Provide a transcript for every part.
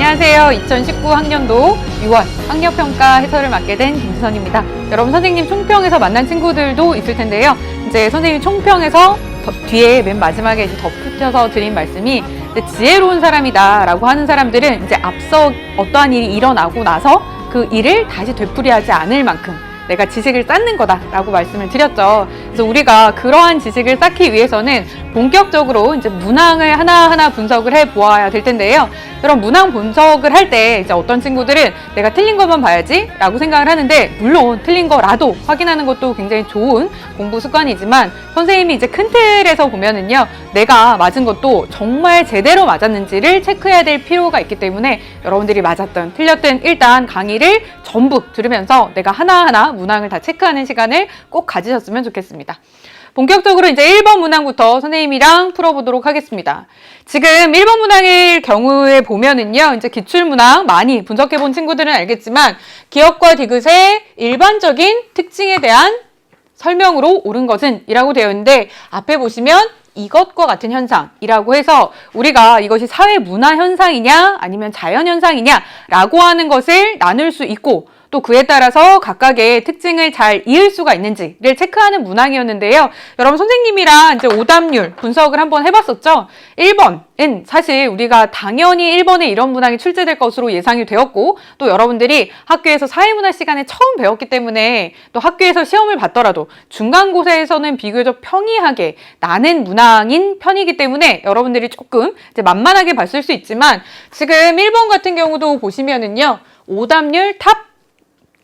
안녕하세요. 2019 학년도 6월 학력평가 해설을 맡게 된 김수선입니다. 여러분 선생님 총평에서 만난 친구들도 있을 텐데요. 이제 선생님 총평에서 뒤에 맨 마지막에 이제 덧붙여서 드린 말씀이 이제 지혜로운 사람이다 라고 하는 사람들은 이제 앞서 어떠한 일이 일어나고 나서 그 일을 다시 되풀이하지 않을 만큼 내가 지식을 쌓는 거다라고 말씀을 드렸죠. 그래서 우리가 그러한 지식을 쌓기 위해서는 본격적으로 이제 문항을 하나하나 분석을 해 보아야 될 텐데요. 여러분 문항 분석을 할 때 이제 어떤 친구들은 내가 틀린 것만 봐야지 라고 생각을 하는데, 물론 틀린 거라도 확인하는 것도 굉장히 좋은 공부 습관이지만 선생님이 이제 큰 틀에서 보면은요, 내가 맞은 것도 정말 제대로 맞았는지를 체크해야 될 필요가 있기 때문에 여러분들이 맞았든 틀렸든 일단 강의를 전부 들으면서 내가 하나하나 문항을 다 체크하는 시간을 꼭 가지셨으면 좋겠습니다. 본격적으로 이제 1번 문항부터 선생님이랑 풀어보도록 하겠습니다. 지금 1번 문항일 경우에 보면은요, 이제 기출문항 많이 분석해본 친구들은 알겠지만 기억과 디귿의 일반적인 특징에 대한 설명으로 옳은 것은 이라고 되어 있는데, 앞에 보시면 이것과 같은 현상이라고 해서 우리가 이것이 사회 문화 현상이냐 아니면 자연 현상이냐 라고 하는 것을 나눌 수 있고, 또 그에 따라서 각각의 특징을 잘 이을 수가 있는지를 체크하는 문항이었는데요. 여러분 선생님이랑 이제 오답률 분석을 한번 해봤었죠. 1번은 사실 우리가 당연히 1번에 이런 문항이 출제될 것으로 예상이 되었고, 또 여러분들이 학교에서 사회문화 시간에 처음 배웠기 때문에 또 학교에서 시험을 봤더라도 중간고사에서는 비교적 평이하게 나는 문항인 편이기 때문에 여러분들이 조금 이제 만만하게 봤을 수 있지만, 지금 1번 같은 경우도 보시면은요, 오답률 탑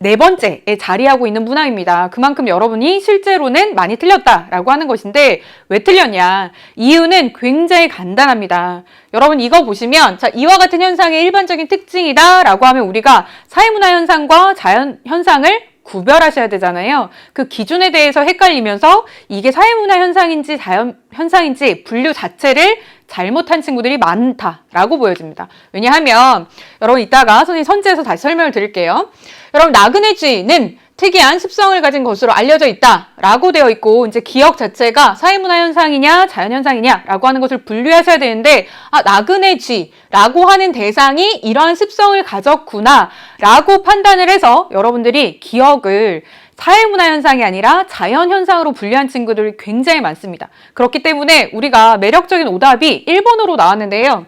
4번째에 자리하고 있는 문항입니다. 그만큼 여러분이 실제로는 많이 틀렸다라고 하는 것인데, 왜 틀렸냐? 이유는 굉장히 간단합니다. 여러분 이거 보시면, 자, 이와 같은 현상의 일반적인 특징이다 라고 하면 우리가 사회문화 현상과 자연 현상을 구별하셔야 되잖아요. 그 기준에 대해서 헷갈리면서 이게 사회문화 현상인지 자연 현상인지 분류 자체를 잘못한 친구들이 많다라고 보여집니다. 왜냐하면 여러분 이따가 선생님 선지에서 다시 설명을 드릴게요. 여러분 나그네쥐는 특이한 습성을 가진 것으로 알려져 있다라고 되어 있고, 이제 기억 자체가 사회문화 현상이냐 자연현상이냐라고 하는 것을 분류하셔야 되는데, 나그네쥐라고 하는 대상이 이러한 습성을 가졌구나라고 판단을 해서 여러분들이 기억을 사회문화 현상이 아니라 자연현상으로 분류한 친구들이 굉장히 많습니다. 그렇기 때문에 우리가 매력적인 오답이 1번으로 나왔는데요.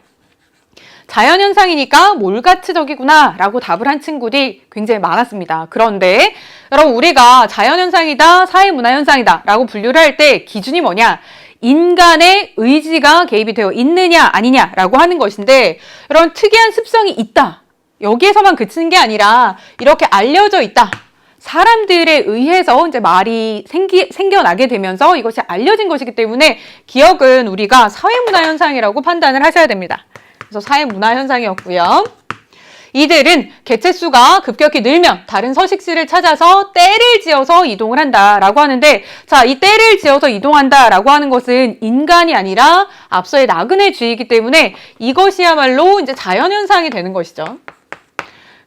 자연현상이니까 몰가츠적이구나 라고 답을 한 친구들이 굉장히 많았습니다. 그런데 여러분 우리가 자연현상이다 사회문화현상이다 라고 분류를 할 때 기준이 뭐냐? 인간의 의지가 개입이 되어 있느냐 아니냐 라고 하는 것인데, 여러분 특이한 습성이 있다, 여기에서만 그치는 게 아니라 이렇게 알려져 있다, 사람들에 의해서 이제 말이 생겨나게 되면서 이것이 알려진 것이기 때문에 기억은 우리가 사회문화 현상이라고 판단을 하셔야 됩니다. 그래서 사회문화 현상이었고요. 이들은 개체수가 급격히 늘면 다른 서식지를 찾아서 떼를 지어서 이동을 한다라고 하는데, 자, 이 떼를 지어서 이동한다라고 하는 것은 인간이 아니라 앞서의 나그네쥐이기 때문에 이것이야말로 이제 자연현상이 되는 것이죠.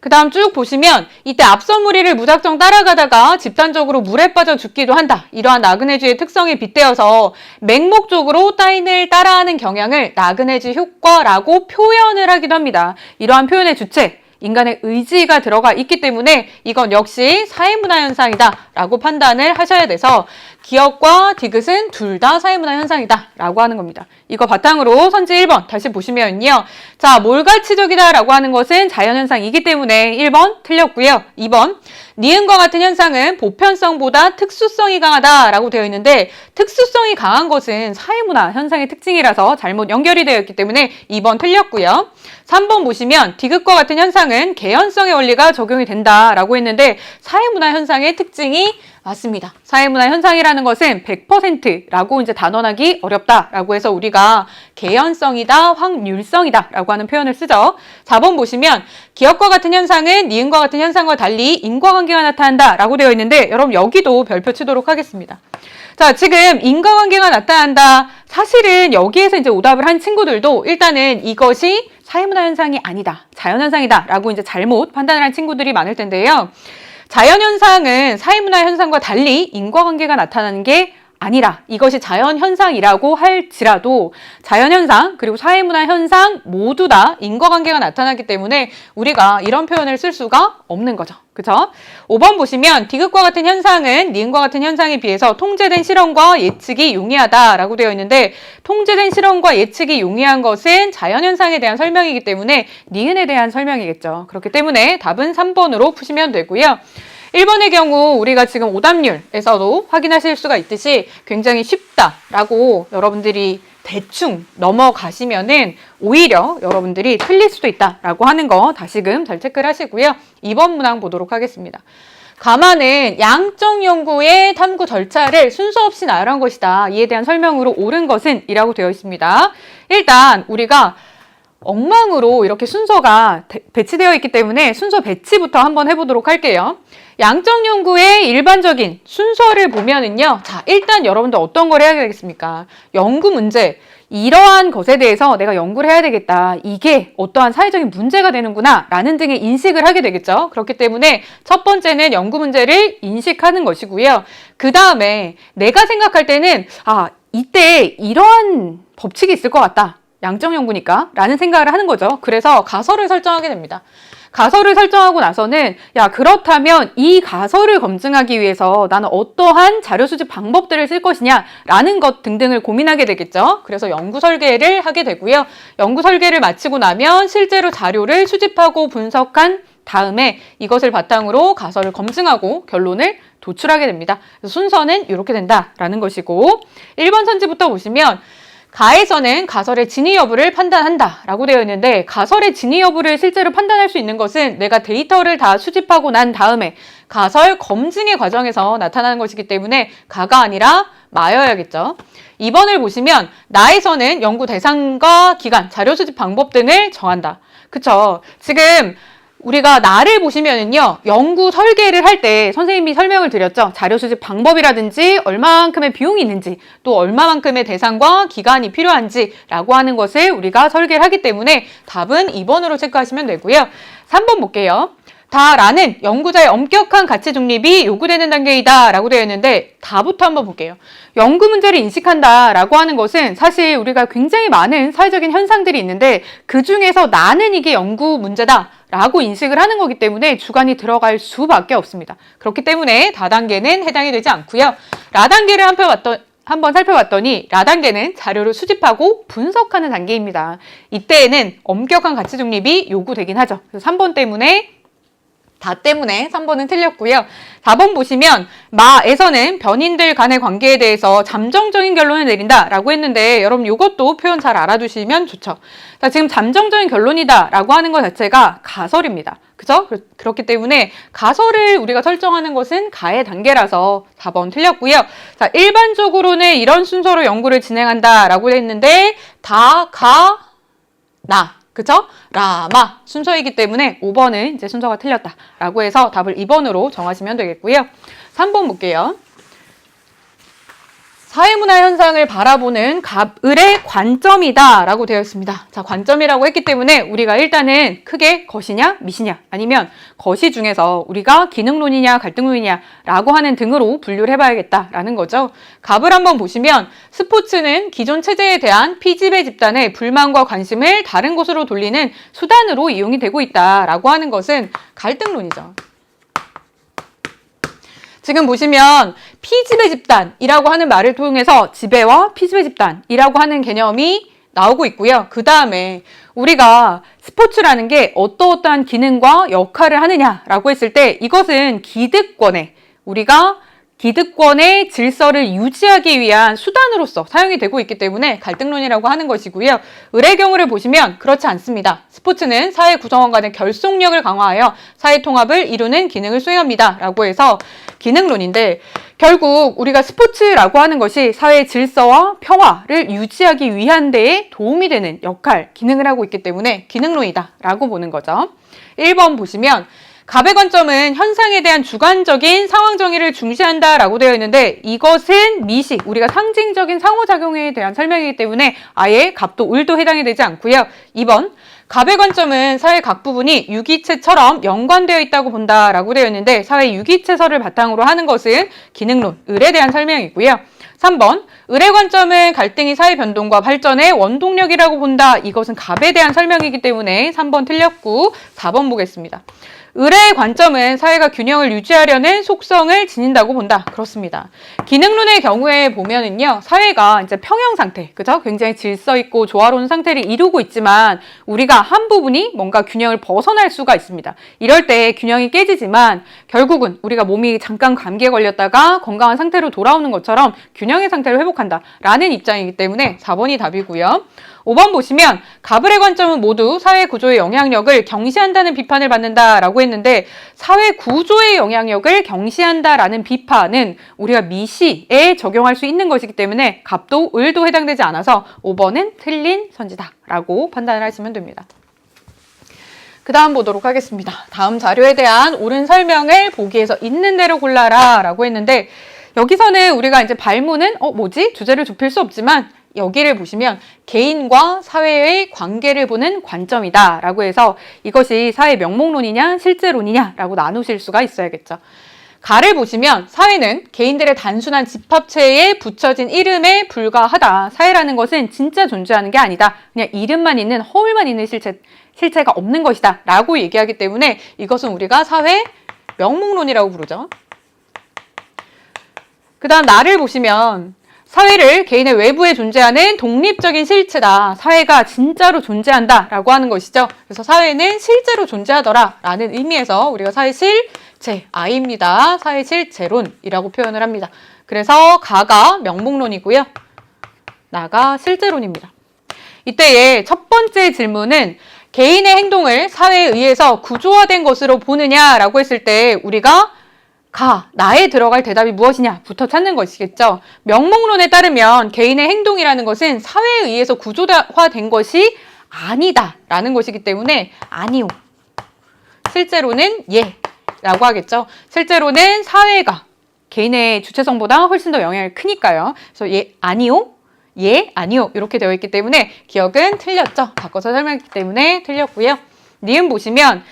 그 다음 쭉 보시면 이때 앞선 무리를 무작정 따라가다가 집단적으로 물에 빠져 죽기도 한다, 이러한 나그네쥐의 특성에 빗대어서 맹목적으로 타인을 따라하는 경향을 나그네쥐 효과라고 표현을 하기도 합니다. 이러한 표현의 주체, 인간의 의지가 들어가 있기 때문에 이건 역시 사회문화 현상이다 라고 판단을 하셔야 돼서 기억과 디귿은 둘 다 사회문화 현상이다 라고 하는 겁니다. 이거 바탕으로 선지 1번 다시 보시면요, 자, 몰가치적이다 라고 하는 것은 자연현상이기 때문에 1번 틀렸고요. 2번 니은과 같은 현상은 보편성보다 특수성이 강하다 라고 되어 있는데, 특수성이 강한 것은 사회문화 현상의 특징이라서 잘못 연결이 되어 있기 때문에 2번 틀렸고요. 3번 보시면 디귿과 같은 현상은 개연성의 원리가 적용이 된다라고 했는데, 사회문화 현상의 특징이 맞습니다. 사회문화 현상이라는 것은 100%라고 이제 단언하기 어렵다라고 해서 우리가 개연성이다, 확률성이다 라고 하는 표현을 쓰죠. 4번 보시면 기억과 같은 현상은 니은과 같은 현상과 달리 인과관계가 나타난다 라고 되어 있는데, 여러분 여기도 별표 치도록 하겠습니다. 자, 지금 인과관계가 나타난다, 사실은 여기에서 이제 오답을 한 친구들도 일단은 이것이 사회문화 현상이 아니다, 자연현상이다 라고 이제 잘못 판단을 한 친구들이 많을 텐데요. 자연현상은 사회문화 현상과 달리 인과관계가 나타나는 게 아니라 이것이 자연현상이라고 할지라도 자연현상 그리고 사회문화현상 모두 다 인과관계가 나타나기 때문에 우리가 이런 표현을 쓸 수가 없는 거죠. 그쵸? 5번 보시면 디귿과 같은 현상은 니은과 같은 현상에 비해서 통제된 실험과 예측이 용이하다라고 되어 있는데 통제된 실험과 예측이 용이한 것은 자연현상에 대한 설명이기 때문에 니은에 대한 설명이겠죠. 그렇기 때문에 답은 3번으로 푸시면 되고요. 1번의 경우 우리가 지금 오답률에서도 확인하실 수가 있듯이 굉장히 쉽다라고 여러분들이 대충 넘어가시면은 오히려 여러분들이 틀릴 수도 있다라고 하는 거 다시금 잘 체크를 하시고요. 2번 문항 보도록 하겠습니다. 가마는 양적 연구의 탐구 절차를 순서 없이 나열한 것이다. 이에 대한 설명으로 옳은 것은 이라고 되어 있습니다. 일단 우리가 엉망으로 이렇게 순서가 배치되어 있기 때문에 순서 배치부터 한번 해보도록 할게요. 양적 연구의 일반적인 순서를 보면은요. 자, 일단 여러분들 어떤 걸 해야 되겠습니까? 연구 문제. 이러한 것에 대해서 내가 연구를 해야 되겠다. 이게 어떠한 사회적인 문제가 되는구나. 라는 등의 인식을 하게 되겠죠. 그렇기 때문에 첫 번째는 연구 문제를 인식하는 것이고요. 그 다음에 내가 생각할 때는 이때 이러한 법칙이 있을 것 같다. 양적 연구니까 라는 생각을 하는 거죠. 그래서 가설을 설정하게 됩니다. 가설을 설정하고 나서는 그렇다면 이 가설을 검증하기 위해서 나는 어떠한 자료 수집 방법들을 쓸 것이냐 라는 것 등등을 고민하게 되겠죠. 그래서 연구 설계를 하게 되고요. 연구 설계를 마치고 나면 실제로 자료를 수집하고 분석한 다음에 이것을 바탕으로 가설을 검증하고 결론을 도출하게 됩니다. 그래서 순서는 이렇게 된다라는 것이고 1번 선지부터 보시면 가에서는 가설의 진위 여부를 판단한다 라고 되어 있는데 가설의 진위 여부를 실제로 판단할 수 있는 것은 내가 데이터를 다 수집하고 난 다음에 가설 검증의 과정에서 나타나는 것이기 때문에 가가 아니라 마여야겠죠. 2번을 보시면 나에서는 연구 대상과 기간, 자료 수집 방법 등을 정한다. 그쵸? 지금 우리가 나를 보시면은요, 연구 설계를 할 때 선생님이 설명을 드렸죠. 자료 수집 방법이라든지 얼마만큼의 비용이 있는지 또 얼마만큼의 대상과 기간이 필요한지 라고 하는 것을 우리가 설계를 하기 때문에 답은 2번으로 체크하시면 되고요. 3번 볼게요. 다라는 연구자의 엄격한 가치 중립이 요구되는 단계이다 라고 되어 있는데 다부터 한번 볼게요. 연구 문제를 인식한다 라고 하는 것은 사실 우리가 굉장히 많은 사회적인 현상들이 있는데 그 중에서 나는 이게 연구 문제다 라고 인식을 하는 거기 때문에 주관이 들어갈 수밖에 없습니다. 그렇기 때문에 다단계는 해당이 되지 않고요. 라단계를 한번 살펴봤더니 라단계는 자료를 수집하고 분석하는 단계입니다. 이때에는 엄격한 가치 중립이 요구되긴 하죠. 그래서 3번 때문에 3번은 틀렸고요. 4번 보시면 마에서는 변인들 간의 관계에 대해서 잠정적인 결론을 내린다라고 했는데 여러분 이것도 표현 잘 알아두시면 좋죠. 자, 지금 잠정적인 결론이다라고 하는 것 자체가 가설입니다. 그죠? 그렇기 때문에 가설을 우리가 설정하는 것은 가의 단계라서 4번 틀렸고요. 자, 일반적으로는 이런 순서로 연구를 진행한다라고 했는데 다, 가, 나. 그쵸? 라마 순서이기 때문에 5번은 이제 순서가 틀렸다라고 해서 답을 2번으로 정하시면 되겠고요. 3번 볼게요. 사회문화 현상을 바라보는 을의 관점이다 라고 되어 있습니다. 자, 관점이라고 했기 때문에 우리가 일단은 크게 것이냐 미시냐 아니면 것이 중에서 우리가 기능론이냐 갈등론이냐 라고 하는 등으로 분류를 해봐야겠다라는 거죠. 갑을 한번 보시면 스포츠는 기존 체제에 대한 피지배 집단의 불만과 관심을 다른 곳으로 돌리는 수단으로 이용이 되고 있다라고 하는 것은 갈등론이죠. 지금 보시면 피지배 집단이라고 하는 말을 통해서 지배와 피지배 집단이라고 하는 개념이 나오고 있고요. 그 다음에 우리가 스포츠라는 게 어떠한 기능과 역할을 하느냐라고 했을 때 이것은 우리가 기득권의 질서를 유지하기 위한 수단으로서 사용이 되고 있기 때문에 갈등론이라고 하는 것이고요. 을의 경우를 보시면 그렇지 않습니다. 스포츠는 사회 구성원 간의 결속력을 강화하여 사회 통합을 이루는 기능을 수행합니다. 라고 해서 기능론인데 결국 우리가 스포츠라고 하는 것이 사회 질서와 평화를 유지하기 위한 데에 도움이 되는 역할, 기능을 하고 있기 때문에 기능론이다 라고 보는 거죠. 1번 보시면 갑의 관점은 현상에 대한 주관적인 상황 정의를 중시한다라고 되어 있는데 이것은 미식, 우리가 상징적인 상호작용에 대한 설명이기 때문에 아예 갑도 을도 해당이 되지 않고요. 2번, 갑의 관점은 사회 각 부분이 유기체처럼 연관되어 있다고 본다라고 되어 있는데 사회 유기체설을 바탕으로 하는 것은 기능론, 을에 대한 설명이고요. 3번, 을의 관점은 갈등이 사회 변동과 발전의 원동력이라고 본다. 이것은 갑에 대한 설명이기 때문에 3번 틀렸고 4번 보겠습니다. 을의 관점은 사회가 균형을 유지하려는 속성을 지닌다고 본다. 그렇습니다. 기능론의 경우에 보면은요, 사회가 이제 평형 상태, 그죠? 굉장히 질서 있고 조화로운 상태를 이루고 있지만 우리가 한 부분이 뭔가 균형을 벗어날 수가 있습니다. 이럴 때 균형이 깨지지만 결국은 우리가 몸이 잠깐 감기에 걸렸다가 건강한 상태로 돌아오는 것처럼 균형의 상태를 회복한다. 라는 입장이기 때문에 4번이 답이고요. 5번 보시면 갑을의 관점은 모두 사회 구조의 영향력을 경시한다는 비판을 받는다라고 했는데 사회 구조의 영향력을 경시한다라는 비판은 우리가 미시에 적용할 수 있는 것이기 때문에 갑도 을도 해당되지 않아서 5번은 틀린 선지다라고 판단을 하시면 됩니다. 그 다음 보도록 하겠습니다. 다음 자료에 대한 옳은 설명을 보기에서 있는 대로 골라라 라고 했는데 여기서는 우리가 이제 발문은 주제를 좁힐 수 없지만 여기를 보시면 개인과 사회의 관계를 보는 관점이다 라고 해서 이것이 사회 명목론이냐 실제론이냐 라고 나누실 수가 있어야겠죠. 가를 보시면 사회는 개인들의 단순한 집합체에 붙여진 이름에 불과하다. 사회라는 것은 진짜 존재하는 게 아니다. 그냥 이름만 있는 허울만 있는 실체가 없는 것이다 라고 얘기하기 때문에 이것은 우리가 사회 명목론이라고 부르죠. 그 다음 나를 보시면 사회를 개인의 외부에 존재하는 독립적인 실체다. 사회가 진짜로 존재한다 라고 하는 것이죠. 그래서 사회는 실제로 존재하더라 라는 의미에서 우리가 사회 실제, I입니다. 사회 실제론이라고 표현을 합니다. 그래서 가가 명목론이고요. 나가 실제론입니다. 이때의 첫 번째 질문은 개인의 행동을 사회에 의해서 구조화된 것으로 보느냐라고 했을 때 우리가 나에 들어갈 대답이 무엇이냐부터 찾는 것이겠죠. 명목론에 따르면 개인의 행동이라는 것은 사회에 의해서 구조화된 것이 아니다라는 것이기 때문에 아니오. 실제로는 예라고 하겠죠. 실제로는 사회가 개인의 주체성보다 훨씬 더 영향이 크니까요. 그래서 아니오. 아니오 이렇게 되어 있기 때문에 기억은 틀렸죠. 바꿔서 설명했기 때문에 틀렸고요. 니은 보시면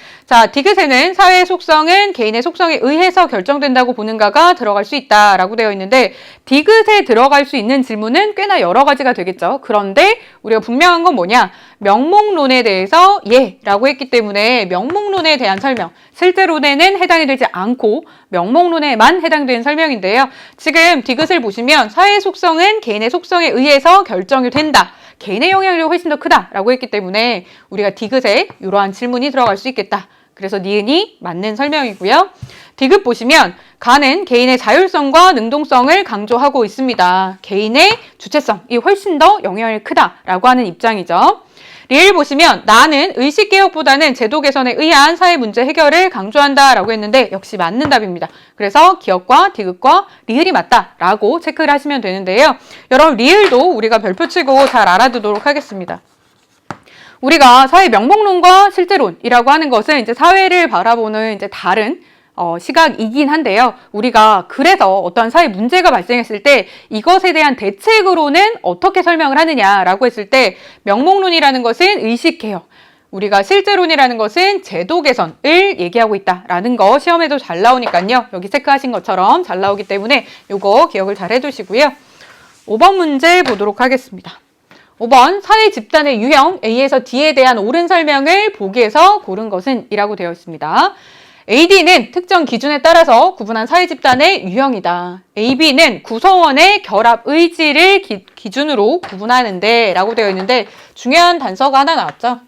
디귿에는 사회의 속성은 개인의 속성에 의해서 결정된다고 보는가가 들어갈 수 있다라고 되어 있는데 디귿에 들어갈 수 있는 질문은 꽤나 여러 가지가 되겠죠. 그런데 우리가 분명한 건 뭐냐? 명목론에 대해서 예라고 했기 때문에 명목론에 대한 설명, 실제론에는 해당이 되지 않고 명목론에만 해당되는 설명인데요. 지금 디귿을 보시면 사회의 속성은 개인의 속성에 의해서 결정이 된다. 개인의 영향력이 훨씬 더 크다라고 했기 때문에 우리가 디귿에 이러한 질문이 들어갈 수 있겠다. 그래서 니은이 맞는 설명이고요. 디귿 보시면 가는 개인의 자율성과 능동성을 강조하고 있습니다. 개인의 주체성이 훨씬 더 영향력이 크다라고 하는 입장이죠. 리을 보시면 나는 의식개혁보다는 제도 개선에 의한 사회 문제 해결을 강조한다라고 했는데 역시 맞는 답입니다. 그래서 기억과 디귿과 리을이 맞다라고 체크를 하시면 되는데요. 여러분 리을도 우리가 별표 치고 잘 알아두도록 하겠습니다. 우리가 사회 명목론과 실제론이라고 하는 것은 이제 사회를 바라보는 이제 다른 시각이긴 한데요. 우리가 그래서 어떤 사회 문제가 발생했을 때 이것에 대한 대책으로는 어떻게 설명을 하느냐라고 했을 때 명목론이라는 것은 의식개혁, 우리가 실제론이라는 것은 제도 개선을 얘기하고 있다라는 거 시험에도 잘 나오니까요. 여기 체크하신 것처럼 잘 나오기 때문에 이거 기억을 잘 해두시고요. 5번 문제 보도록 하겠습니다. 5번 사회 집단의 유형 A에서 D에 대한 옳은 설명을 보기에서 고른 것은 이라고 되어 있습니다. AD는 특정 기준에 따라서 구분한 사회 집단의 유형이다. AB는 구성원의 결합 의지를 기준으로 구분하는데 라고 되어 있는데 중요한 단서가 하나 나왔죠.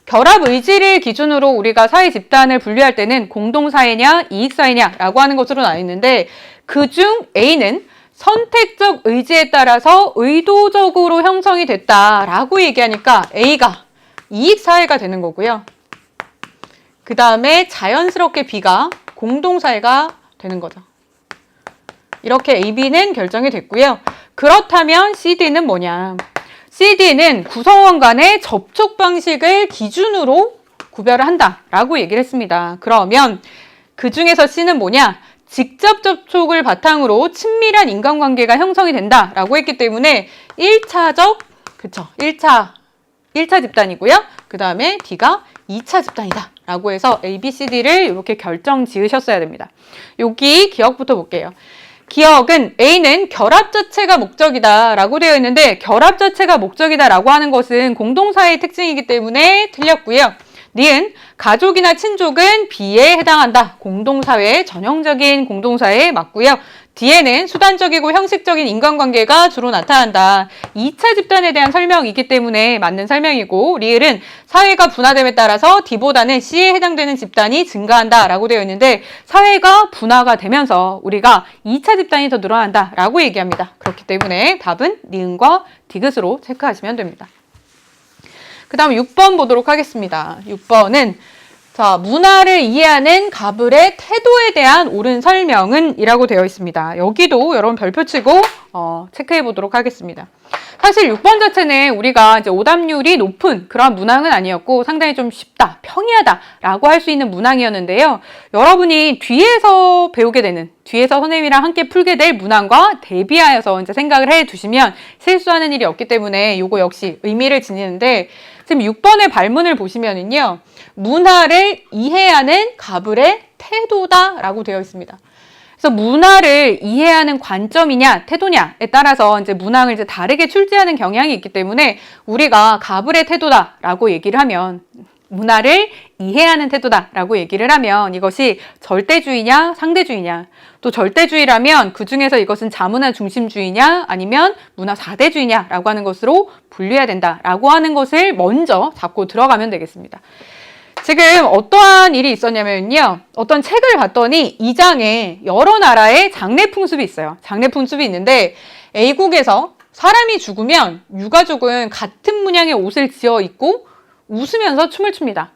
결합 의지를 기준으로 우리가 사회 집단을 분류할 때는 공동사회냐 이익사회냐 라고 하는 것으로 나뉘는데 그중 A는 선택적 의지에 따라서 의도적으로 형성이 됐다라고 얘기하니까 A가 이익사회가 되는 거고요. 그 다음에 자연스럽게 B가 공동사회가 되는 거죠. 이렇게 A, B는 결정이 됐고요. 그렇다면 CD는 뭐냐? CD는 구성원 간의 접촉 방식을 기준으로 구별을 한다라고 얘기를 했습니다. 그러면 그 중에서 C는 뭐냐? 직접 접촉을 바탕으로 친밀한 인간관계가 형성이 된다라고 했기 때문에 1차 집단이고요. 그 다음에 D가 2차 집단이다 라고 해서 A, B, C, D를 이렇게 결정 지으셨어야 됩니다. 여기 기억부터 볼게요. 기억은 A는 결합 자체가 목적이다 라고 되어 있는데 결합 자체가 목적이다 라고 하는 것은 공동사의 특징이기 때문에 틀렸고요. 니은 가족이나 친족은 B에 해당한다. 공동사회, 전형적인 공동사에 맞고요. D에는 수단적이고 형식적인 인간관계가 주로 나타난다. 2차 집단에 대한 설명이기 때문에 맞는 설명이고 리을은 사회가 분화됨에 따라서 D보다는 C에 해당되는 집단이 증가한다 라고 되어 있는데 사회가 분화가 되면서 우리가 2차 집단이 더 늘어난다 라고 얘기합니다. 그렇기 때문에 답은 니은과 디귿으로 체크하시면 됩니다. 그 다음 6번 보도록 하겠습니다. 6번은 자, 문화를 이해하는 가불의 태도에 대한 옳은 설명은 이라고 되어 있습니다. 여기도 여러분 별표 치고 체크해 보도록 하겠습니다. 사실 6번 자체는 우리가 이제 오답률이 높은 그런 문항은 아니었고 상당히 좀 쉽다, 평이하다 라고 할 수 있는 문항이었는데요. 여러분이 뒤에서 배우게 되는, 뒤에서 선생님이랑 함께 풀게 될 문항과 대비하여서 이제 생각을 해 두시면 실수하는 일이 없기 때문에 요거 역시 의미를 지니는데 지금 6번의 발문을 보시면은요. 문화를 이해하는 가불의 태도다라고 되어 있습니다. 그래서 문화를 이해하는 관점이냐, 태도냐에 따라서 이제 문항을 이제 다르게 출제하는 경향이 있기 때문에 우리가 가불의 태도다라고 얘기를 하면 문화를 이해하는 태도다라고 얘기를 하면 이것이 절대주의냐, 상대주의냐, 또 절대주의라면 그 중에서 이것은 자문화 중심주의냐, 아니면 문화 4대주의냐라고 하는 것으로 분류해야 된다라고 하는 것을 먼저 잡고 들어가면 되겠습니다. 지금 어떠한 일이 있었냐면요. 어떤 책을 봤더니 이 장에 여러 나라의 장례 풍습이 있어요. 장례 풍습이 있는데 A국에서 사람이 죽으면 유가족은 같은 문양의 옷을 지어 입고 웃으면서 춤을 춥니다.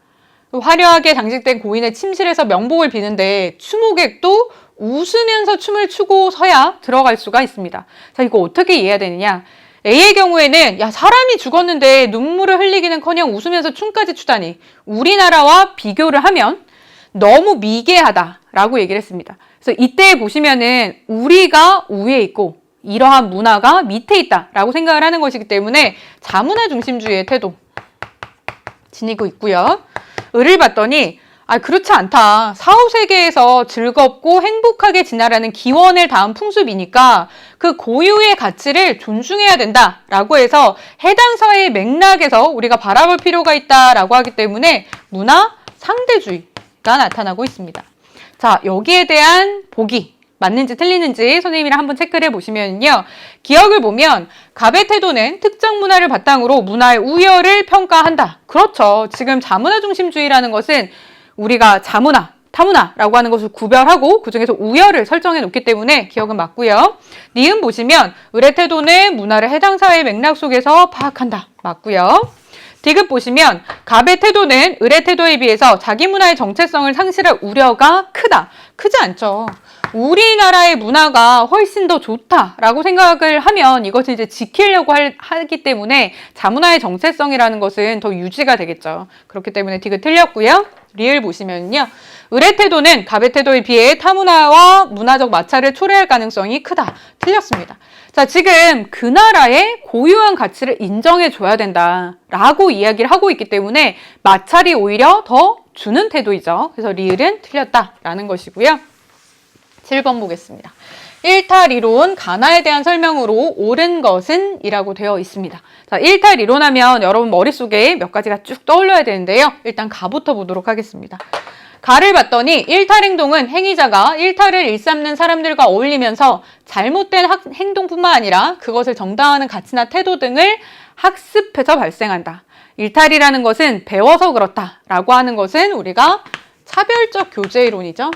화려하게 장식된 고인의 침실에서 명복을 비는데 추모객도 웃으면서 춤을 추고 서야 들어갈 수가 있습니다. 자, 이거 어떻게 이해해야 되느냐? A의 경우에는 야 사람이 죽었는데 눈물을 흘리기는커녕 웃으면서 춤까지 추다니 우리나라와 비교를 하면 너무 미개하다라고 얘기를 했습니다. 그래서 이때 보시면은 우리가 위에 있고 이러한 문화가 밑에 있다라고 생각을 하는 것이기 때문에 자문화 중심주의의 태도 지니고 있고요. 을을 봤더니 그렇지 않다. 사후세계에서 즐겁고 행복하게 지내라는 기원을 다한 풍습이니까 그 고유의 가치를 존중해야 된다라고 해서 해당 사회의 맥락에서 우리가 바라볼 필요가 있다라고 하기 때문에 문화 상대주의가 나타나고 있습니다. 자, 여기에 대한 보기 맞는지 틀리는지 선생님이랑 한번 체크를 해보시면요. 기억을 보면 갑의 태도는 특정 문화를 바탕으로 문화의 우열을 평가한다. 그렇죠. 지금 자문화 중심주의라는 것은 우리가 자문화, 타문화라고 하는 것을 구별하고 그중에서 우열을 설정해 놓기 때문에 기억은 맞고요. 니은 보시면 을의 태도는 문화를 해당 사회의 맥락 속에서 파악한다. 맞고요. 디귿 보시면 갑의 태도는 을의 태도에 비해서 자기 문화의 정체성을 상실할 우려가 크다. 크지 않죠. 우리나라의 문화가 훨씬 더 좋다라고 생각을 하면 이것을 이제 지키려고 하기 때문에 자문화의 정체성이라는 것은 더 유지가 되겠죠. 그렇기 때문에 디귿 틀렸고요. 리을 보시면요. 을의 태도는 갑의 태도에 비해 타문화와 문화적 마찰을 초래할 가능성이 크다. 틀렸습니다. 자, 지금 그 나라의 고유한 가치를 인정해줘야 된다라고 이야기를 하고 있기 때문에 마찰이 오히려 더 주는 태도이죠. 그래서 리을은 틀렸다라는 것이고요. 7번 보겠습니다. 일탈이론, 가나에 대한 설명으로 옳은 것은 이라고 되어 있습니다. 자, 일탈이론하면 여러분 머릿속에 몇 가지가 쭉 떠올려야 되는데요. 일단 가부터 보도록 하겠습니다. 가를 봤더니 일탈행동은 행위자가 일탈을 일삼는 사람들과 어울리면서 잘못된 행동뿐만 아니라 그것을 정당화하는 가치나 태도 등을 학습해서 발생한다. 일탈이라는 것은 배워서 그렇다라고 하는 것은 우리가 차별적 교제이론이죠.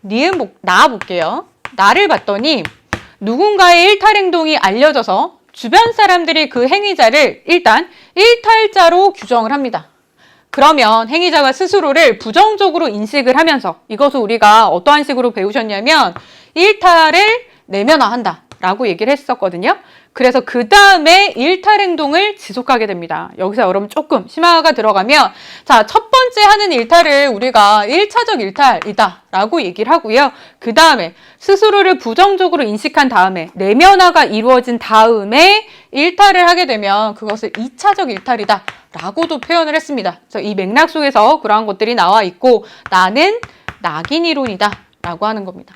니은 나 볼게요. 나를 봤더니 누군가의 일탈 행동이 알려져서 주변 사람들이 그 행위자를 일단 일탈자로 규정을 합니다. 그러면 행위자가 스스로를 부정적으로 인식을 하면서 이것을 우리가 어떠한 식으로 배우셨냐면 일탈을 내면화한다 라고 얘기를 했었거든요. 그래서 그 다음에 일탈 행동을 지속하게 됩니다. 여기서 여러분 조금 심화가 들어가면 자, 첫 번째 하는 일탈을 우리가 1차적 일탈이다 라고 얘기를 하고요. 그 다음에 스스로를 부정적으로 인식한 다음에 내면화가 이루어진 다음에 일탈을 하게 되면 그것을 2차적 일탈이다 라고도 표현을 했습니다. 그래서 이 맥락 속에서 그러한 것들이 나와 있고 나는 낙인이론이다 라고 하는 겁니다.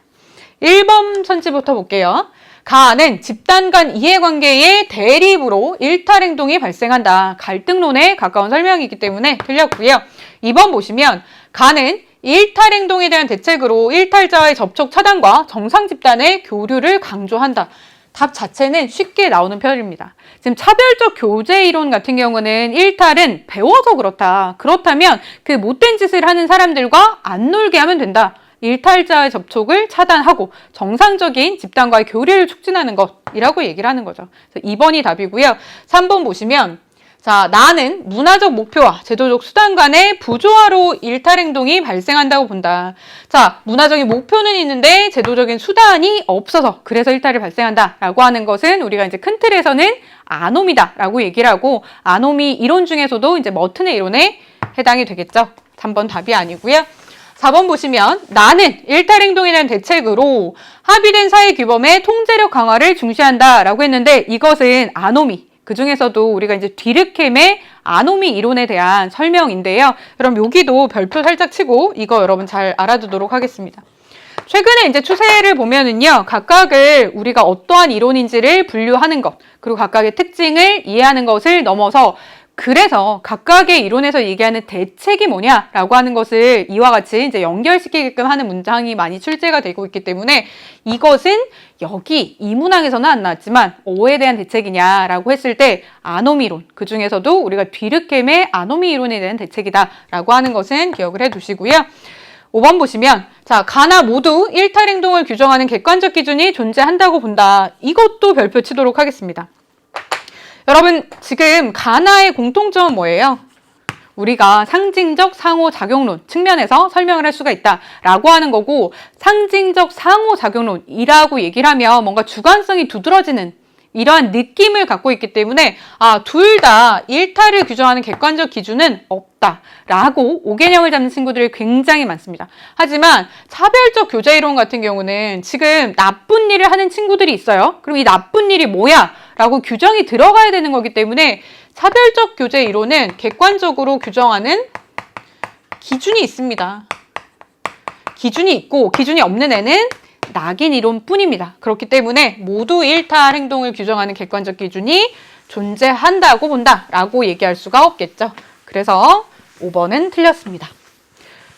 1번 선지부터 볼게요. 가는 집단 간 이해관계의 대립으로 일탈행동이 발생한다. 갈등론에 가까운 설명이기 때문에 틀렸고요. 2번 보시면 가는 일탈행동에 대한 대책으로 일탈자의 접촉 차단과 정상 집단의 교류를 강조한다. 답 자체는 쉽게 나오는 편입니다. 지금 차별적 교제 이론 같은 경우는 일탈은 배워서 그렇다. 그렇다면 그 못된 짓을 하는 사람들과 안 놀게 하면 된다. 일탈자의 접촉을 차단하고 정상적인 집단과의 교류를 촉진하는 것이라고 얘기를 하는 거죠. 그래서 2번이 답이고요. 3번 보시면 자, 나는 문화적 목표와 제도적 수단 간의 부조화로 일탈행동이 발생한다고 본다. 자, 문화적인 목표는 있는데 제도적인 수단이 없어서 그래서 일탈이 발생한다라고 하는 것은 우리가 이제 큰 틀에서는 아노미다라고 얘기를 하고 아노미 이론 중에서도 이제 머튼의 이론에 해당이 되겠죠. 3번 답이 아니고요. 4번 보시면 나는 일탈행동에 대한 대책으로 합의된 사회 규범의 통제력 강화를 중시한다라고 했는데 이것은 아노미 그 중에서도 우리가 이제 디르켐의 아노미 이론에 대한 설명인데요. 그럼 여기도 별표 살짝 치고 이거 여러분 잘 알아두도록 하겠습니다. 최근에 이제 추세를 보면은요, 각각을 우리가 어떠한 이론인지를 분류하는 것, 그리고 각각의 특징을 이해하는 것을 넘어서 그래서 각각의 이론에서 얘기하는 대책이 뭐냐라고 하는 것을 이와 같이 이제 연결시키게끔 하는 문장이 많이 출제가 되고 있기 때문에 이것은 여기 이 문항에서는 안 나왔지만 뭐에 대한 대책이냐라고 했을 때 아노미론, 그 중에서도 우리가 디르켐의 아노미 이론에 대한 대책이다라고 하는 것은 기억을 해두시고요. 5번 보시면 자, 가나 모두 일탈행동을 규정하는 객관적 기준이 존재한다고 본다. 이것도 별표 치도록 하겠습니다. 여러분 지금 가나의 공통점은 뭐예요? 우리가 상징적 상호작용론 측면에서 설명을 할 수가 있다라고 하는 거고 상징적 상호작용론이라고 얘기를 하면 뭔가 주관성이 두드러지는 이러한 느낌을 갖고 있기 때문에 둘 다 일탈을 규정하는 객관적 기준은 없다라고 오개념을 잡는 친구들이 굉장히 많습니다. 하지만 차별적 교제 이론 같은 경우는 지금 나쁜 일을 하는 친구들이 있어요. 그럼 이 나쁜 일이 뭐야? 라고 규정이 들어가야 되는 거기 때문에 차별적 교제 이론은 객관적으로 규정하는 기준이 있습니다. 기준이 있고 기준이 없는 애는 낙인 이론뿐입니다. 그렇기 때문에 모두 일탈 행동을 규정하는 객관적 기준이 존재한다고 본다라고 얘기할 수가 없겠죠. 그래서 5번은 틀렸습니다.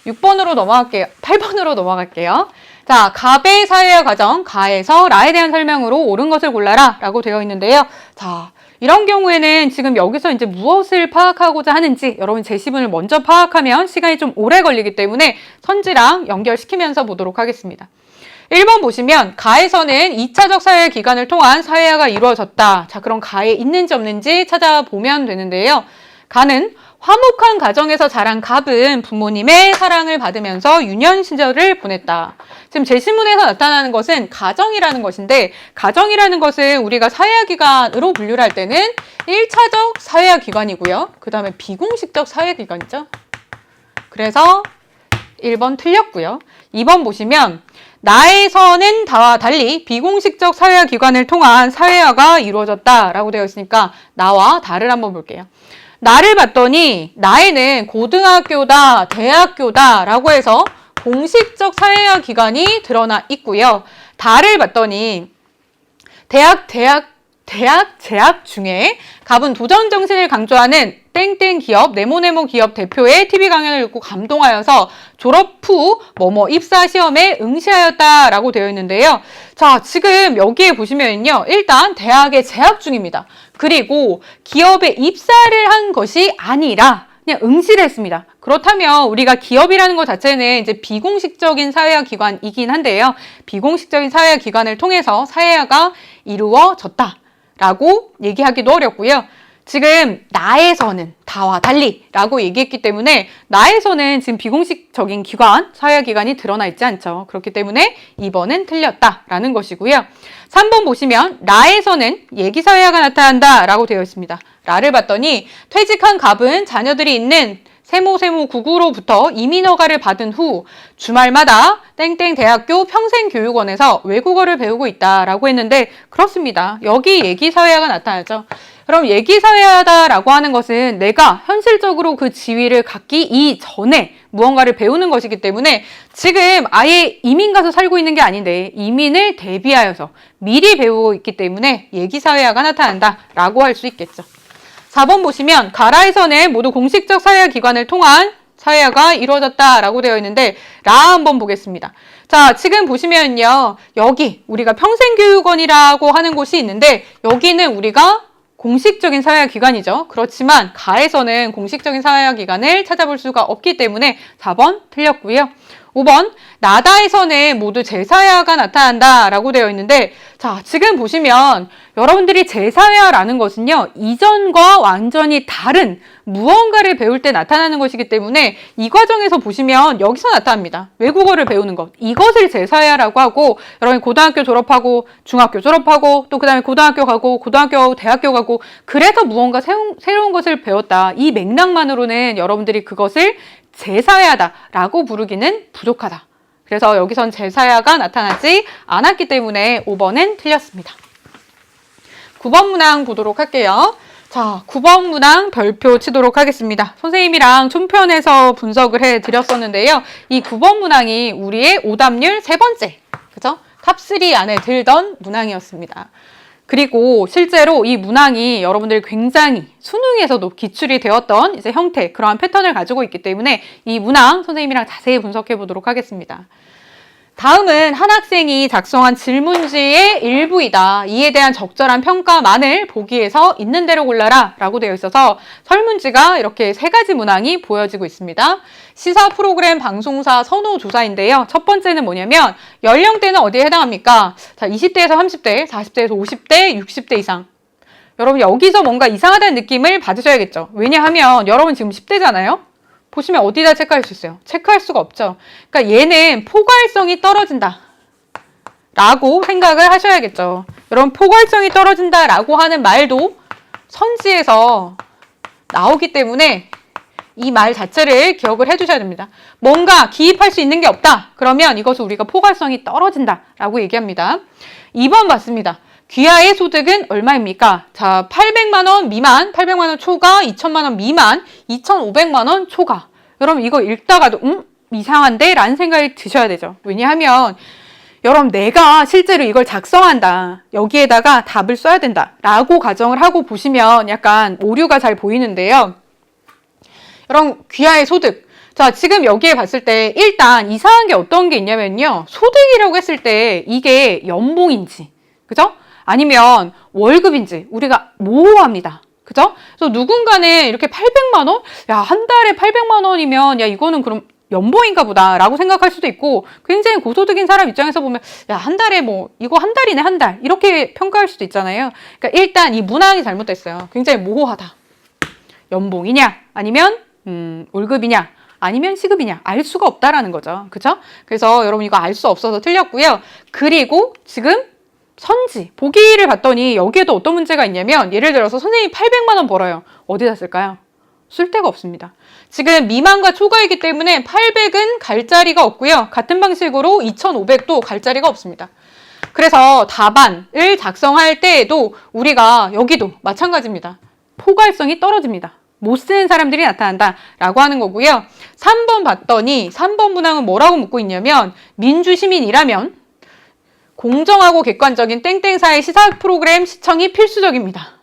6번으로 넘어갈게요. 8번으로 넘어갈게요. 자, 갑의 사회화 과정, 가에서 라에 대한 설명으로 옳은 것을 골라라 라고 되어 있는데요. 자, 이런 경우에는 지금 여기서 이제 무엇을 파악하고자 하는지 여러분 제시문을 먼저 파악하면 시간이 좀 오래 걸리기 때문에 선지랑 연결시키면서 보도록 하겠습니다. 1번 보시면 가에서는 2차적 사회 기간을 통한 사회화가 이루어졌다. 자, 그럼 가에 있는지 없는지 찾아보면 되는데요. 가는 화목한 가정에서 자란 갑은 부모님의 사랑을 받으면서 유년 시절을 보냈다. 지금 제시문에서 나타나는 것은 가정이라는 것인데 가정이라는 것은 우리가 사회화 기간으로 분류를 할 때는 1차적 사회화 기간이고요. 그 다음에 비공식적 사회화 기간이죠. 그래서 1번 틀렸고요. 2번 보시면 나에서는 다와 달리 비공식적 사회화 기관을 통한 사회화가 이루어졌다라고 되어 있으니까 나와 다를 한번 볼게요. 나를 봤더니 나에는 고등학교다, 대학교다 라고 해서 공식적 사회화 기관이 드러나 있고요. 다를 봤더니 대학, 재학 중에 갑은 도전 정신을 강조하는 땡땡 기업, 네모네모 기업 대표의 TV 강연을 듣고 감동하여서 졸업 후 뭐뭐 입사 시험에 응시하였다라고 되어 있는데요. 자, 지금 여기에 보시면요. 일단 대학에 재학 중입니다. 그리고 기업에 입사를 한 것이 아니라 그냥 응시를 했습니다. 그렇다면 우리가 기업이라는 것 자체는 이제 비공식적인 사회화 기관이긴 한데요. 비공식적인 사회화 기관을 통해서 사회화가 이루어졌다라고 얘기하기도 어렵고요. 지금 나에서는 다와 달리 라고 얘기했기 때문에 나에서는 지금 비공식적인 기관, 사회화 기관이 드러나 있지 않죠. 그렇기 때문에 2번은 틀렸다라는 것이고요. 3번 보시면 나에서는 얘기사회화가 나타난다 라고 되어 있습니다. 라를 봤더니 퇴직한 갑은 자녀들이 있는 세모구구로부터 이민허가를 받은 후 주말마다 땡땡 대학교 평생교육원에서 외국어를 배우고 있다라고 했는데 그렇습니다. 여기 얘기사회화가 나타나죠. 그럼 예기사회하다라고 하는 것은 내가 현실적으로 그 지위를 갖기 이전에 무언가를 배우는 것이기 때문에 지금 아예 이민 가서 살고 있는 게 아닌데 이민을 대비하여서 미리 배우고 있기 때문에 예기사회화가 나타난다라고 할 수 있겠죠. 4번 보시면 가라에서는 모두 공식적 사회화 기관을 통한 사회화가 이루어졌다라고 되어 있는데 라 한번 보겠습니다. 자, 지금 보시면요. 여기 우리가 평생교육원이라고 하는 곳이 있는데 여기는 우리가 공식적인 사회화 기관이죠. 그렇지만 가에서는 공식적인 사회화 기관을 찾아볼 수가 없기 때문에 4번 틀렸고요. 5번 나다에서는 모두 재사회화가 나타난다라고 되어 있는데 자, 지금 보시면 여러분들이 재사회화라는 것은요. 이전과 완전히 다른 무언가를 배울 때 나타나는 것이기 때문에 이 과정에서 보시면 여기서 나타납니다. 외국어를 배우는 것. 이것을 재사회화라고 하고 여러분이 고등학교 졸업하고 중학교 졸업하고 또 그 다음에 고등학교 가고 고등학교 가고 대학교 가고 그래서 무언가 새로운 것을 배웠다. 이 맥락만으로는 여러분들이 그것을 재사회화다라고 부르기는 부족하다. 그래서 여기선 재사회화가 나타나지 않았기 때문에 5번은 틀렸습니다. 9번 문항 보도록 할게요. 자, 9번 문항 별표 치도록 하겠습니다. 선생님이랑 총편에서 분석을 해드렸었는데요. 이 9번 문항이 우리의 오답률 세 번째, 그죠? 탑3 안에 들던 문항이었습니다. 그리고 실제로 이 문항이 여러분들이 굉장히 수능에서도 기출이 되었던 이제 형태, 그러한 패턴을 가지고 있기 때문에 이 문항 선생님이랑 자세히 분석해 보도록 하겠습니다. 다음은 한 학생이 작성한 질문지의 일부이다. 이에 대한 적절한 평가만을 보기에서 있는 대로 골라라 라고 되어 있어서 설문지가 이렇게 세 가지 문항이 보여지고 있습니다. 시사 프로그램 방송사 선호조사인데요. 첫 번째는 뭐냐면 연령대는 어디에 해당합니까? 자, 20대에서 30대, 40대에서 50대, 60대 이상. 여러분 여기서 뭔가 이상하다는 느낌을 받으셔야겠죠. 왜냐하면 여러분 지금 10대잖아요. 보시면 어디다 체크할 수 있어요? 체크할 수가 없죠. 그러니까 얘는 포괄성이 떨어진다 라고 생각을 하셔야겠죠. 여러분 포괄성이 떨어진다 라고 하는 말도 선지에서 나오기 때문에 이 말 자체를 기억을 해주셔야 됩니다. 뭔가 기입할 수 있는 게 없다. 그러면 이것을 우리가 포괄성이 떨어진다 라고 얘기합니다. 2번 맞습니다. 귀하의 소득은 얼마입니까? 자, 800만 원 미만, 800만 원 초과, 2천만 원 미만, 2,500만 원 초과. 여러분 이거 읽다가도 이상한데? 라는 생각이 드셔야 되죠. 왜냐하면 여러분 내가 실제로 이걸 작성한다. 여기에다가 답을 써야 된다. 라고 가정을 하고 보시면 약간 오류가 잘 보이는데요. 여러분 귀하의 소득. 자, 지금 여기에 봤을 때 일단 이상한 게 어떤 게 있냐면요. 소득이라고 했을 때 이게 연봉인지, 그죠? 아니면 월급인지 우리가 모호합니다. 그죠? 그래서 누군가는 이렇게 800만 원? 야, 한 달에 800만 원이면 야, 이거는 그럼 연봉인가 보다 라고 생각할 수도 있고 굉장히 고소득인 사람 입장에서 보면 야, 한 달에 뭐 이거 한 달이네 한 달 이렇게 평가할 수도 있잖아요. 그러니까 일단 이 문항이 잘못됐어요. 굉장히 모호하다. 연봉이냐 아니면 월급이냐 아니면 시급이냐 알 수가 없다라는 거죠. 그죠? 그래서 여러분 이거 알 수 없어서 틀렸고요. 그리고 지금 선지, 보기를 봤더니 여기에도 어떤 문제가 있냐면 예를 들어서 선생님이 800만 원 벌어요. 어디다 쓸까요? 쓸 데가 없습니다. 지금 미만과 초과이기 때문에 800은 갈 자리가 없고요. 같은 방식으로 2,500도 갈 자리가 없습니다. 그래서 답안을 작성할 때에도 우리가 여기도 마찬가지입니다. 포괄성이 떨어집니다. 못 쓰는 사람들이 나타난다라고 하는 거고요. 3번 봤더니 3번 문항은 뭐라고 묻고 있냐면 민주시민이라면 공정하고 객관적인 땡땡사의 시사 프로그램 시청이 필수적입니다.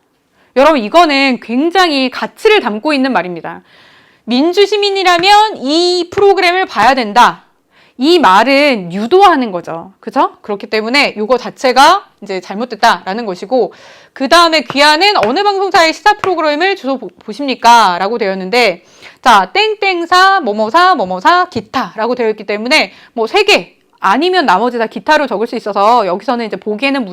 여러분 이거는 굉장히 가치를 담고 있는 말입니다. 민주시민이라면 이 프로그램을 봐야 된다. 이 말은 유도하는 거죠. 그죠? 그렇기 때문에 이거 자체가 이제 잘못됐다라는 것이고 그 다음에 귀하는 어느 방송사의 시사 프로그램을 주소 보십니까? 라고 되었는데 자 땡땡사 뭐뭐사 뭐뭐사 기타라고 되어 있기 때문에 뭐 3개 아니면 나머지 다 기타로 적을 수 있어서 여기서는 이제 보기에는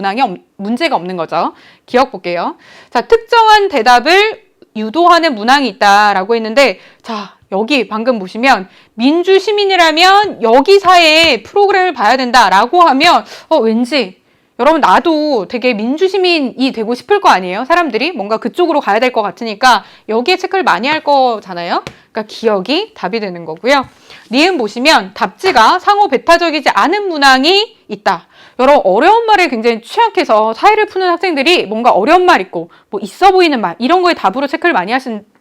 문제가 없는 거죠. 기억 볼게요. 자, 특정한 대답을 유도하는 문항이 있다라고 했는데 자, 여기 방금 보시면 민주시민이라면 여기 사회의 프로그램을 봐야 된다라고 하면 왠지 여러분 나도 되게 민주시민이 되고 싶을 거 아니에요? 사람들이 뭔가 그쪽으로 가야 될 것 같으니까 여기에 체크를 많이 할 거잖아요. 그러니까 기억이 답이 되는 거고요. 니은 보시면 답지가 상호 배타적이지 않은 문항이 있다. 여러 어려운 말에 굉장히 취약해서 사회를 푸는 학생들이 뭔가 어려운 말 있고 뭐 있어 보이는 말 이런 거에 답으로 체크를 많이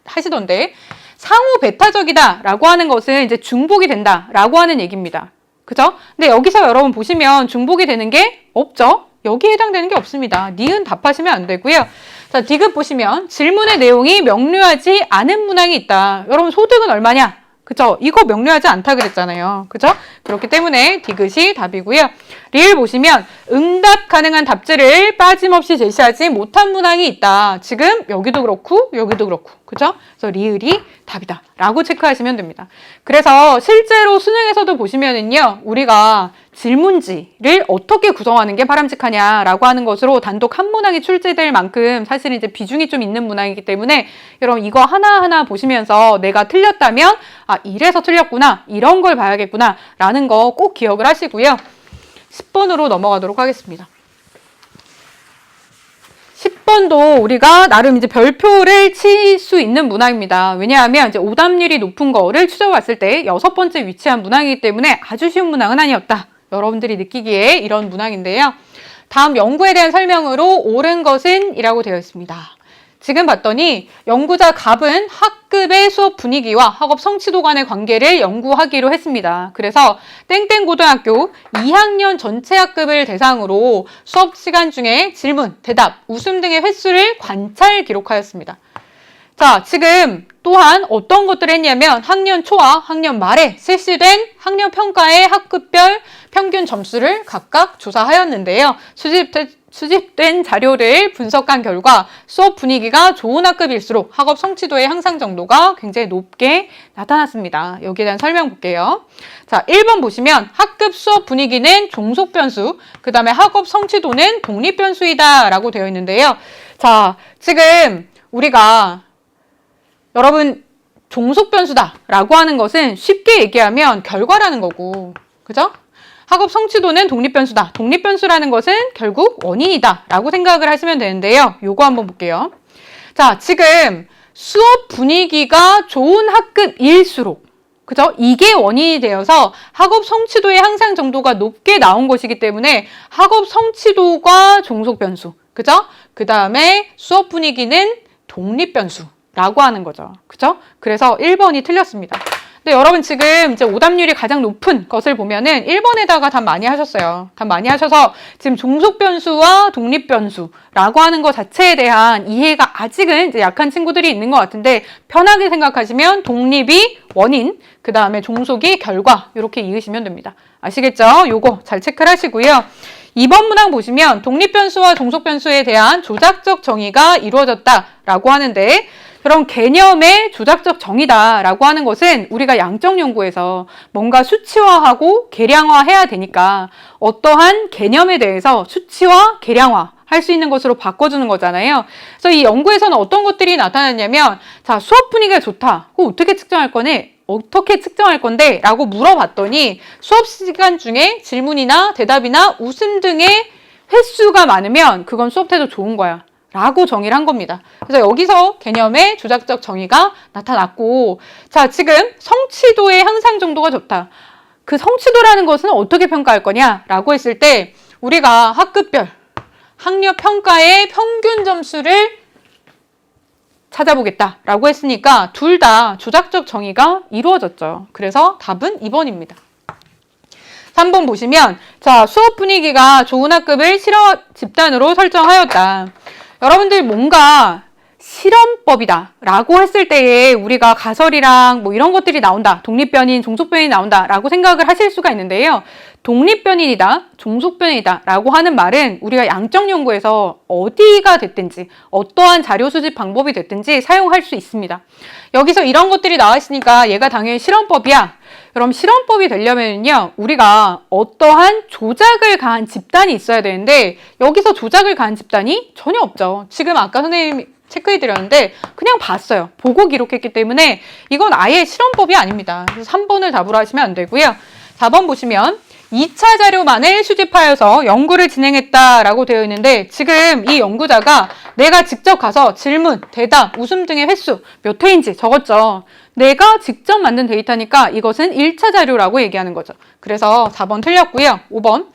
하시던데 상호 배타적이다 라고 하는 것은 이제 중복이 된다 라고 하는 얘기입니다. 그죠? 근데 여기서 여러분 보시면 중복이 되는 게 없죠? 여기에 해당되는 게 없습니다. 니은 답하시면 안 되고요. 자, 디귿 보시면 질문의 내용이 명료하지 않은 문항이 있다. 여러분 소득은 얼마냐? 그죠? 이거 명료하지 않다 그랬잖아요. 그죠? 그렇기 때문에 디귿이 답이고요. 리을 보시면 응답 가능한 답지를 빠짐없이 제시하지 못한 문항이 있다. 지금 여기도 그렇고 여기도 그렇고. 그죠? 그래서 리을이 답이다. 라고 체크하시면 됩니다. 그래서 실제로 수능에서도 보시면은요. 우리가 질문지를 어떻게 구성하는 게 바람직하냐라고 하는 것으로 단독 한 문항이 출제될 만큼 사실은 이제 비중이 좀 있는 문항이기 때문에 여러분 이거 하나하나 보시면서 내가 틀렸다면 아 이래서 틀렸구나 이런 걸 봐야겠구나 라는 거 꼭 기억을 하시고요. 10번으로 넘어가도록 하겠습니다. 10번도 우리가 나름 이제 별표를 칠 수 있는 문항입니다. 왜냐하면 이제 오답률이 높은 거를 추적해봤을 때 6번째 위치한 문항이기 때문에 아주 쉬운 문항은 아니었다. 여러분들이 느끼기에 이런 문항인데요. 다음 연구에 대한 설명으로 옳은 것은 이라고 되어 있습니다. 지금 봤더니 연구자 갑은 학급의 수업 분위기와 학업 성취도 간의 관계를 연구하기로 했습니다. 그래서 땡땡고등학교 2학년 전체 학급을 대상으로 수업 시간 중에 질문, 대답, 웃음 등의 횟수를 관찰 기록하였습니다. 자, 지금 또한 어떤 것들을 했냐면 학년 초와 학년 말에 실시된 학년 평가의 학급별 평균 점수를 각각 조사하였는데요. 수집된 자료를 분석한 결과 수업 분위기가 좋은 학급일수록 학업 성취도의 향상 정도가 굉장히 높게 나타났습니다. 여기에 대한 설명 볼게요. 자, 1번 보시면 학급 수업 분위기는 종속 변수, 그 다음에 학업 성취도는 독립 변수이다 라고 되어 있는데요. 자, 지금 우리가 여러분 종속 변수다 라고 하는 것은 쉽게 얘기하면 결과라는 거고, 그죠? 학업 성취도는 독립 변수다. 독립 변수라는 것은 결국 원인이다 라고 생각을 하시면 되는데요. 요거 한번 볼게요. 자, 지금 수업 분위기가 좋은 학급일수록, 그죠? 이게 원인이 되어서 학업 성취도의 향상 정도가 높게 나온 것이기 때문에 학업 성취도가 종속 변수, 그죠? 그 다음에 수업 분위기는 독립 변수 라고 하는 거죠. 그죠? 그래서 1번이 틀렸습니다. 근데 여러분 지금 이제 오답률이 가장 높은 것을 보면은 1번에다가 답 많이 하셨어요. 답 많이 하셔서 지금 종속 변수와 독립 변수라고 하는 것 자체에 대한 이해가 아직은 이제 약한 친구들이 있는 것 같은데 편하게 생각하시면 독립이 원인, 그 다음에 종속이 결과 이렇게 이으시면 됩니다. 아시겠죠? 요거 잘 체크를 하시고요. 2번 문항 보시면 독립 변수와 종속 변수에 대한 조작적 정의가 이루어졌다라고 하는데 그럼 개념의 조작적 정의다라고 하는 것은 우리가 양적 연구에서 뭔가 수치화하고 계량화해야 되니까 어떠한 개념에 대해서 수치화, 계량화 할 수 있는 것으로 바꿔주는 거잖아요. 그래서 이 연구에서는 어떤 것들이 나타났냐면 자, 수업 분위기가 좋다. 그거 어떻게 측정할 거네? 어떻게 측정할 건데? 라고 물어봤더니 수업 시간 중에 질문이나 대답이나 웃음 등의 횟수가 많으면 그건 수업 태도 좋은 거야. 라고 정의를 한 겁니다. 그래서 여기서 개념의 조작적 정의가 나타났고 자, 지금 성취도의 향상 정도가 좋다. 그 성취도라는 것은 어떻게 평가할 거냐? 라고 했을 때 우리가 학급별 학력 평가의 평균 점수를 찾아보겠다 라고 했으니까 둘 다 조작적 정의가 이루어졌죠. 그래서 답은 2번입니다. 3번 보시면 자, 수업 분위기가 좋은 학급을 실험 집단으로 설정하였다. 여러분들 뭔가 실험법이다 라고 했을 때에 우리가 가설이랑 뭐 이런 것들이 나온다. 독립변인, 종속변인이 나온다 라고 생각을 하실 수가 있는데요. 독립변인이다, 종속변인이다 라고 하는 말은 우리가 양적 연구에서 어디가 됐든지 어떠한 자료 수집 방법이 됐든지 사용할 수 있습니다. 여기서 이런 것들이 나와 있으니까 얘가 당연히 실험법이야. 그럼 실험법이 되려면요 우리가 어떠한 조작을 가한 집단이 있어야 되는데 여기서 조작을 가한 집단이 전혀 없죠. 지금 아까 선생님이 체크해 드렸는데 그냥 봤어요. 보고 기록했기 때문에 이건 아예 실험법이 아닙니다. 그래서 3번을 답으로 하시면 안 되고요. 4번 보시면 2차 자료만을 수집하여서 연구를 진행했다라고 되어 있는데 지금 이 연구자가 내가 직접 가서 질문, 대답, 웃음 등의 횟수 몇 회인지 적었죠. 내가 직접 만든 데이터니까 이것은 1차 자료라고 얘기하는 거죠. 그래서 4번 틀렸고요. 5번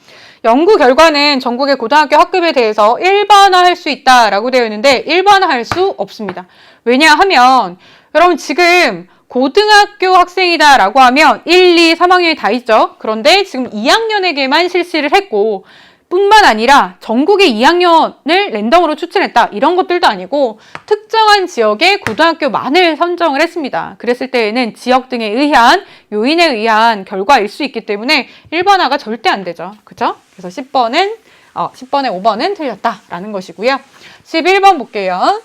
연구 결과는 전국의 고등학교 학급에 대해서 일반화할 수 있다라고 되어 있는데 일반화할 수 없습니다. 왜냐하면 여러분 지금 고등학교 학생이다라고 하면 1, 2, 3학년이 다 있죠. 그런데 지금 2학년에게만 실시를 했고 뿐만 아니라 전국의 2학년을 랜덤으로 추천했다. 이런 것들도 아니고 특정한 지역의 고등학교만을 선정을 했습니다. 그랬을 때에는 지역 등에 의한 요인에 의한 결과일 수 있기 때문에 일반화가 절대 안 되죠. 그죠? 그래서 10번에 5번은 틀렸다라는 것이고요. 11번 볼게요.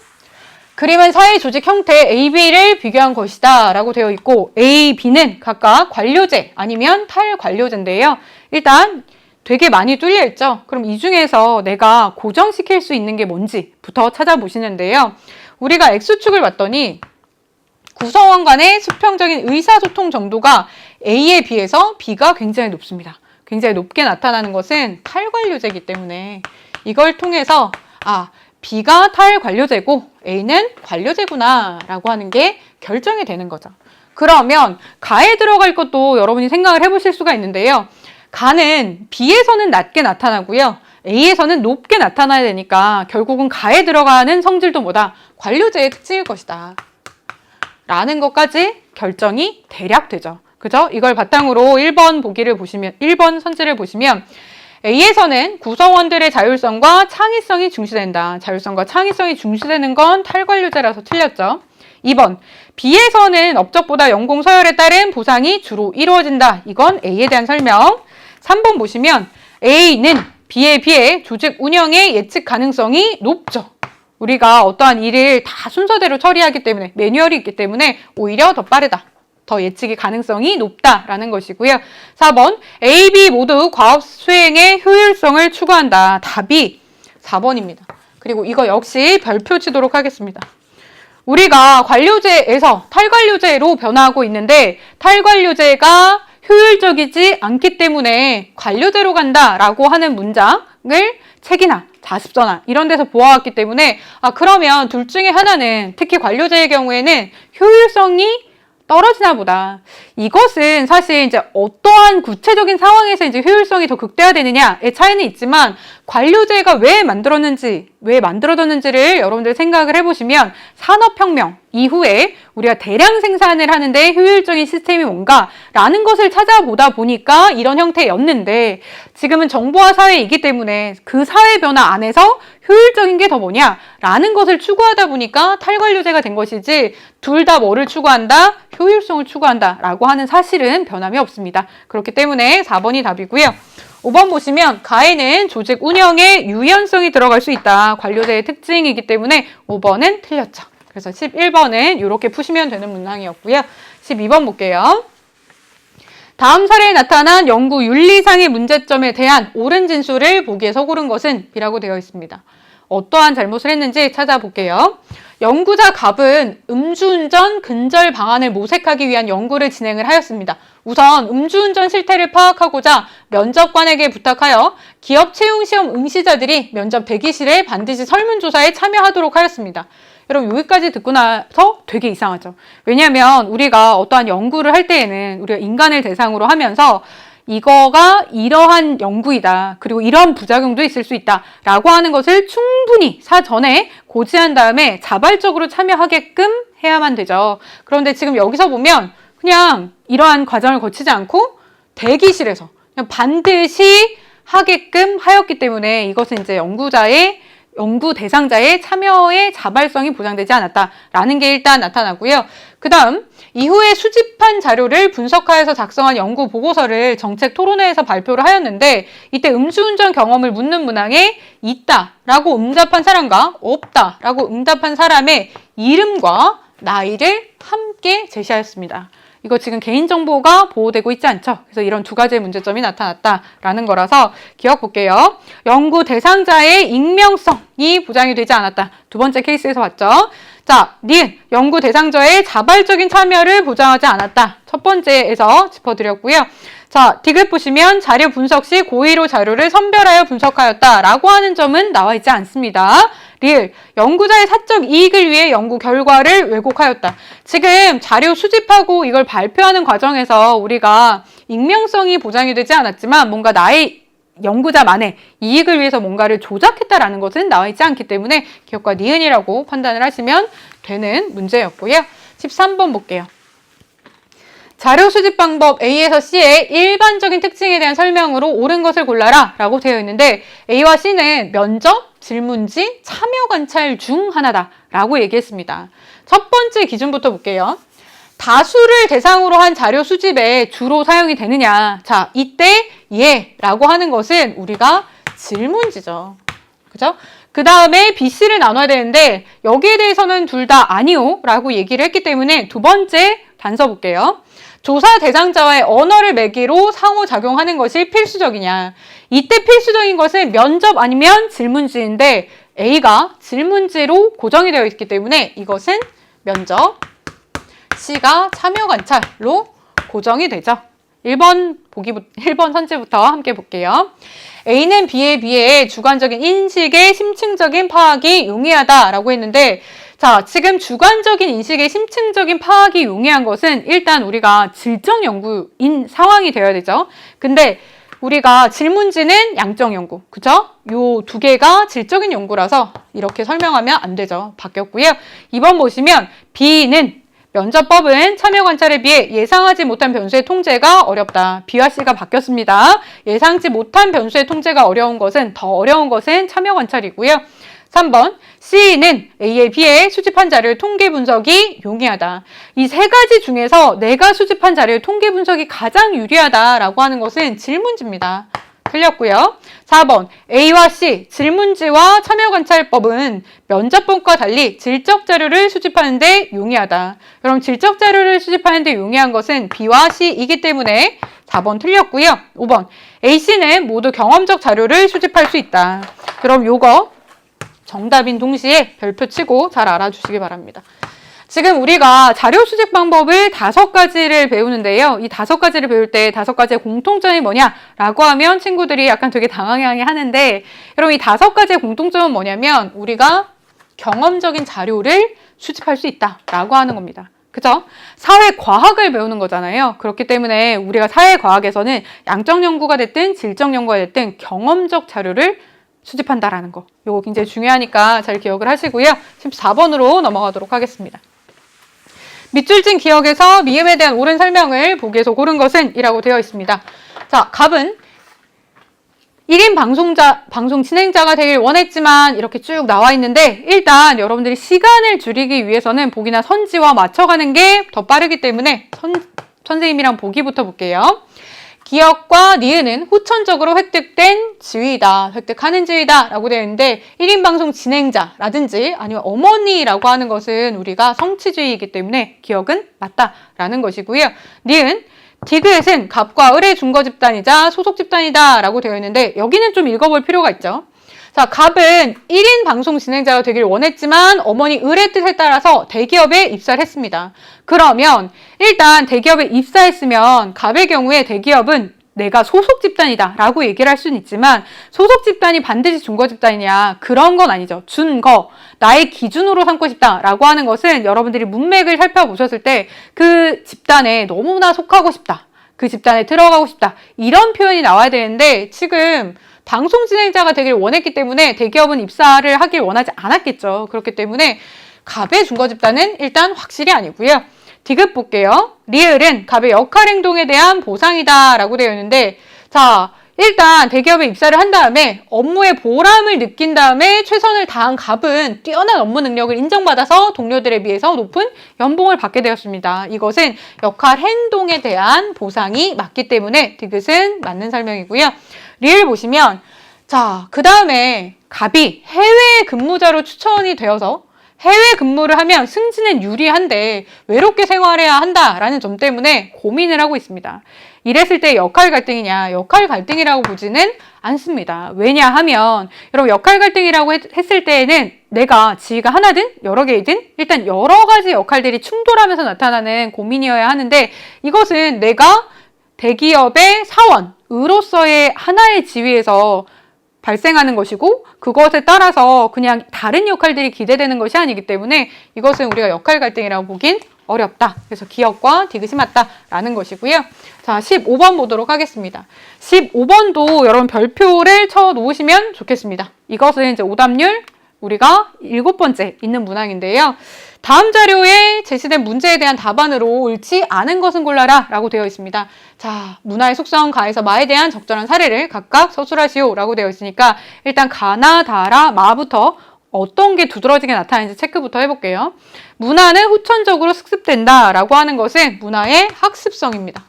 그림은 사회 조직 형태 A, B를 비교한 것이다 라고 되어 있고 A, B는 각각 관료제 아니면 탈관료제인데요. 일단 되게 많이 뚫려 있죠. 그럼 이 중에서 내가 고정시킬 수 있는 게 뭔지부터 찾아보시는데요. 우리가 X축을 봤더니 구성원 간의 수평적인 의사소통 정도가 A에 비해서 B가 굉장히 높습니다. 굉장히 높게 나타나는 것은 탈관료제이기 때문에 이걸 통해서 B가 탈관료제고 A는 관료제구나 라고 하는 게 결정이 되는 거죠. 그러면 가에 들어갈 것도 여러분이 생각을 해보실 수가 있는데요. 가는 B에서는 낮게 나타나고요. A에서는 높게 나타나야 되니까 결국은 가에 들어가는 성질도 뭐다? 관료제의 특징일 것이다. 라는 것까지 결정이 대략 되죠. 그죠? 이걸 바탕으로 1번 보기를 보시면, 1번 선지를 보시면 A에서는 구성원들의 자율성과 창의성이 중시된다. 자율성과 창의성이 중시되는 건 탈관료제라서 틀렸죠. 2번, B에서는 업적보다 연공 서열에 따른 보상이 주로 이루어진다. 이건 A에 대한 설명. 3번 보시면 A는 B에 비해 조직 운영의 예측 가능성이 높죠. 우리가 어떠한 일을 다 순서대로 처리하기 때문에 매뉴얼이 있기 때문에 오히려 더 빠르다. 더 예측의 가능성이 높다라는 것이고요. 4번 A, B 모두 과업 수행의 효율성을 추구한다. 답이 4번입니다. 그리고 이거 역시 별표 치도록 하겠습니다. 우리가 관료제에서 탈관료제로 변화하고 있는데 탈관료제가 효율적이지 않기 때문에 관료제로 간다라고 하는 문장을 책이나 자습서나 이런 데서 보아왔기 때문에 그러면 둘 중에 하나는 특히 관료제의 경우에는 효율성이 떨어지나 보다. 이것은 사실 이제 어떠한 구체적인 상황에서 이제 효율성이 더 극대화되느냐의 차이는 있지만 관료제가 왜 만들어졌는지를 여러분들 생각을 해보시면 산업혁명 이후에 우리가 대량 생산을 하는데 효율적인 시스템이 뭔가라는 것을 찾아보다 보니까 이런 형태였는데 지금은 정보화 사회이기 때문에 그 사회 변화 안에서 효율적인 게 더 뭐냐라는 것을 추구하다 보니까 탈관료제가 된 것이지 둘 다 뭐를 추구한다? 효율성을 추구한다 라고 하는 사실은 변함이 없습니다. 그렇기 때문에 4번이 답이고요. 5번 보시면 가에는 조직 운영의 유연성이 들어갈 수 있다. 관료제의 특징이기 때문에 5번은 틀렸죠. 그래서 11번은 이렇게 푸시면 되는 문항이었고요. 12번 볼게요. 다음 사례에 나타난 연구 윤리상의 문제점에 대한 옳은 진술을 보기에서 고른 것은 B라고 되어 있습니다. 어떠한 잘못을 했는지 찾아볼게요. 연구자 갑은 음주운전 근절 방안을 모색하기 위한 연구를 진행을 하였습니다. 우선 음주운전 실태를 파악하고자 면접관에게 부탁하여 기업 채용시험 응시자들이 면접 대기실에 반드시 설문조사에 참여하도록 하였습니다. 여러분 여기까지 듣고 나서 되게 이상하죠. 왜냐하면 우리가 어떠한 연구를 할 때에는 우리가 인간을 대상으로 하면서 이거가 이러한 연구이다. 그리고 이러한 부작용도 있을 수 있다. 라고 하는 것을 충분히 사전에 고지한 다음에 자발적으로 참여하게끔 해야만 되죠. 그런데 지금 여기서 보면 그냥 이러한 과정을 거치지 않고 대기실에서 그냥 반드시 하게끔 하였기 때문에 이것은 이제 연구 대상자의 참여의 자발성이 보장되지 않았다라는 게 일단 나타나고요. 그 다음 이후에 수집한 자료를 분석하여서 작성한 연구 보고서를 정책 토론회에서 발표를 하였는데 이때 음주운전 경험을 묻는 문항에 있다라고 응답한 사람과 없다라고 응답한 사람의 이름과 나이를 함께 제시하였습니다. 이거 지금 개인정보가 보호되고 있지 않죠? 그래서 이런 두 가지의 문제점이 나타났다라는 거라서 기억 볼게요. 연구 대상자의 익명성이 보장이 되지 않았다. 두 번째 케이스에서 봤죠? 자, 니은 연구 대상자의 자발적인 참여를 보장하지 않았다. 첫 번째에서 짚어드렸고요. 자, 디귿 보시면 자료 분석 시 고의로 자료를 선별하여 분석하였다라고 하는 점은 나와 있지 않습니다. 리을, 연구자의 사적 이익을 위해 연구 결과를 왜곡하였다. 지금 자료 수집하고 이걸 발표하는 과정에서 우리가 익명성이 보장이 되지 않았지만 뭔가 나의 연구자만의 이익을 위해서 뭔가를 조작했다라는 것은 나와 있지 않기 때문에 기억과 니은이라고 판단을 하시면 되는 문제였고요. 13번 볼게요. 자료 수집 방법 A에서 C의 일반적인 특징에 대한 설명으로 옳은 것을 골라라 라고 되어 있는데 A와 C는 면접, 질문지, 참여 관찰 중 하나다 라고 얘기했습니다. 첫 번째 기준부터 볼게요. 다수를 대상으로 한 자료 수집에 주로 사용이 되느냐. 자, 이때 예 라고 하는 것은 우리가 질문지죠. 그죠? 그 다음에 B, C를 나눠야 되는데 여기에 대해서는 둘 다 아니요 라고 얘기를 했기 때문에 두 번째 단서 볼게요. 조사 대상자와의 언어를 매개로 상호작용하는 것이 필수적이냐. 이때 필수적인 것은 면접 아니면 질문지인데 A가 질문지로 고정이 되어 있기 때문에 이것은 면접, C가 참여 관찰로 고정이 되죠. 1번 선지부터 함께 볼게요. A는 B에 비해 주관적인 인식의 심층적인 파악이 용이하다라고 했는데 자, 지금 주관적인 인식의 심층적인 파악이 용이한 것은 일단 우리가 질적 연구인 상황이 되어야 되죠. 근데 우리가 질문지는 양적 연구, 그죠? 요 두 개가 질적인 연구라서 이렇게 설명하면 안 되죠. 바뀌었고요. 2번 보시면 B는 면접법은 참여 관찰에 비해 예상하지 못한 변수의 통제가 어렵다. B와 C가 바뀌었습니다. 예상치 못한 변수의 통제가 어려운 것은 더 어려운 것은 참여 관찰이고요. 3번 C는 A에 비해 수집한 자료의 통계 분석이 용이하다. 이 세 가지 중에서 내가 수집한 자료의 통계 분석이 가장 유리하다라고 하는 것은 질문지입니다. 틀렸고요. 4번 A와 C 질문지와 참여관찰법은 면접법과 달리 질적 자료를 수집하는 데 용이하다. 그럼 질적 자료를 수집하는 데 용이한 것은 B와 C이기 때문에 4번 틀렸고요. 5번 A, C는 모두 경험적 자료를 수집할 수 있다. 그럼 요거 정답인 동시에 별표 치고 잘 알아주시기 바랍니다. 지금 우리가 자료 수집 방법을 5가지를 배우는데요. 이 5가지를 배울 때 5가지의 공통점이 뭐냐라고 하면 친구들이 약간 되게 당황해 하는데 여러분 이 5가지의 공통점은 뭐냐면 우리가 경험적인 자료를 수집할 수 있다라고 하는 겁니다. 그죠? 사회과학을 배우는 거잖아요. 그렇기 때문에 우리가 사회과학에서는 양적 연구가 됐든 질적 연구가 됐든 경험적 자료를 수집한다라는 거. 요거 굉장히 중요하니까 잘 기억을 하시고요. 14번으로 넘어가도록 하겠습니다. 밑줄 진 기억에서 미음에 대한 옳은 설명을 보기에서 고른 것은 이라고 되어 있습니다. 자, 갑은 1인 방송 진행자가 되길 원했지만 이렇게 쭉 나와 있는데 일단 여러분들이 시간을 줄이기 위해서는 보기나 선지와 맞춰가는 게 더 빠르기 때문에 선생님이랑 보기부터 볼게요. 기억과 니은은 후천적으로 획득된 지위이다. 획득하는 지위다 라고 되어 있는데 1인 방송 진행자라든지 아니면 어머니라고 하는 것은 우리가 성취주의이기 때문에 기억은 맞다라는 것이고요. 니은 디귿은 갑과 을의 중거 집단이자 소속 집단이다 라고 되어 있는데 여기는 좀 읽어볼 필요가 있죠. 자, 갑은 1인 방송 진행자가 되길 원했지만 어머니 을의 뜻에 따라서 대기업에 입사를 했습니다. 그러면 일단 대기업에 입사했으면 갑의 경우에 대기업은 내가 소속 집단이다 라고 얘기를 할 수는 있지만 소속 집단이 반드시 준거 집단이냐 그런 건 아니죠. 준거, 나의 기준으로 삼고 싶다 라고 하는 것은 여러분들이 문맥을 살펴보셨을 때 그 집단에 너무나 속하고 싶다. 그 집단에 들어가고 싶다. 이런 표현이 나와야 되는데 지금 방송 진행자가 되길 원했기 때문에 대기업은 입사를 하길 원하지 않았겠죠. 그렇기 때문에 갑의 준거 집단은 일단 확실히 아니고요. 디귿 볼게요. 리을은 갑의 역할 행동에 대한 보상이다 라고 되어 있는데 자, 일단 대기업에 입사를 한 다음에 업무의 보람을 느낀 다음에 최선을 다한 갑은 뛰어난 업무 능력을 인정받아서 동료들에 비해서 높은 연봉을 받게 되었습니다. 이것은 역할 행동에 대한 보상이 맞기 때문에 디귿은 맞는 설명이고요. 리을 보시면 자, 그 다음에 갑이 해외 근무자로 추천이 되어서 해외 근무를 하면 승진은 유리한데 외롭게 생활해야 한다라는 점 때문에 고민을 하고 있습니다. 이랬을 때 역할 갈등이냐? 역할 갈등이라고 보지는 않습니다. 왜냐하면 여러분 역할 갈등이라고 했을 때에는 내가 지위가 하나든 여러 개이든 일단 여러 가지 역할들이 충돌하면서 나타나는 고민이어야 하는데 이것은 내가 대기업의 사원으로서의 하나의 지위에서 발생하는 것이고 그것에 따라서 그냥 다른 역할들이 기대되는 것이 아니기 때문에 이것은 우리가 역할 갈등이라고 보긴 어렵다. 그래서 기역과 디귿이 맞다라는 것이고요. 자, 15번 보도록 하겠습니다. 15번도 여러분 별표를 쳐 놓으시면 좋겠습니다. 이것은 이제 오답률 우리가 7번째 있는 문항인데요. 다음 자료에 제시된 문제에 대한 답안으로 옳지 않은 것은 골라라 라고 되어 있습니다. 자, 문화의 속성 가에서 마에 대한 적절한 사례를 각각 서술하시오 라고 되어 있으니까 일단 가나, 다라, 마부터 어떤 게 두드러지게 나타나는지 체크부터 해볼게요. 문화는 후천적으로 습득된다 라고 하는 것은 문화의 학습성입니다.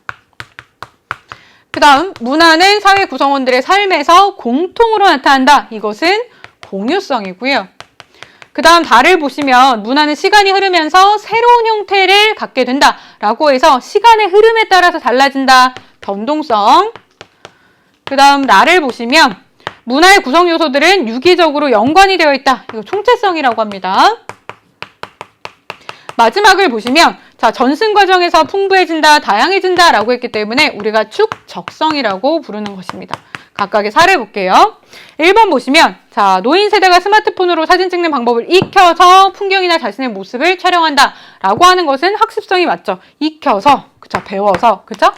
그 다음 문화는 사회 구성원들의 삶에서 공통으로 나타난다. 이것은 공유성이고요. 그 다음 다를 보시면 문화는 시간이 흐르면서 새로운 형태를 갖게 된다 라고 해서 시간의 흐름에 따라서 달라진다. 변동성. 그 다음 라를 보시면 문화의 구성 요소들은 유기적으로 연관이 되어 있다. 이거 총체성이라고 합니다. 마지막을 보시면 자, 전승 과정에서 풍부해진다, 다양해진다 라고 했기 때문에 우리가 축적성이라고 부르는 것입니다. 각각의 사례 볼게요. 1번 보시면 자, 노인 세대가 스마트폰으로 사진 찍는 방법을 익혀서 풍경이나 자신의 모습을 촬영한다 라고 하는 것은 학습성이 맞죠. 익혀서, 그쵸, 배워서, 그쵸?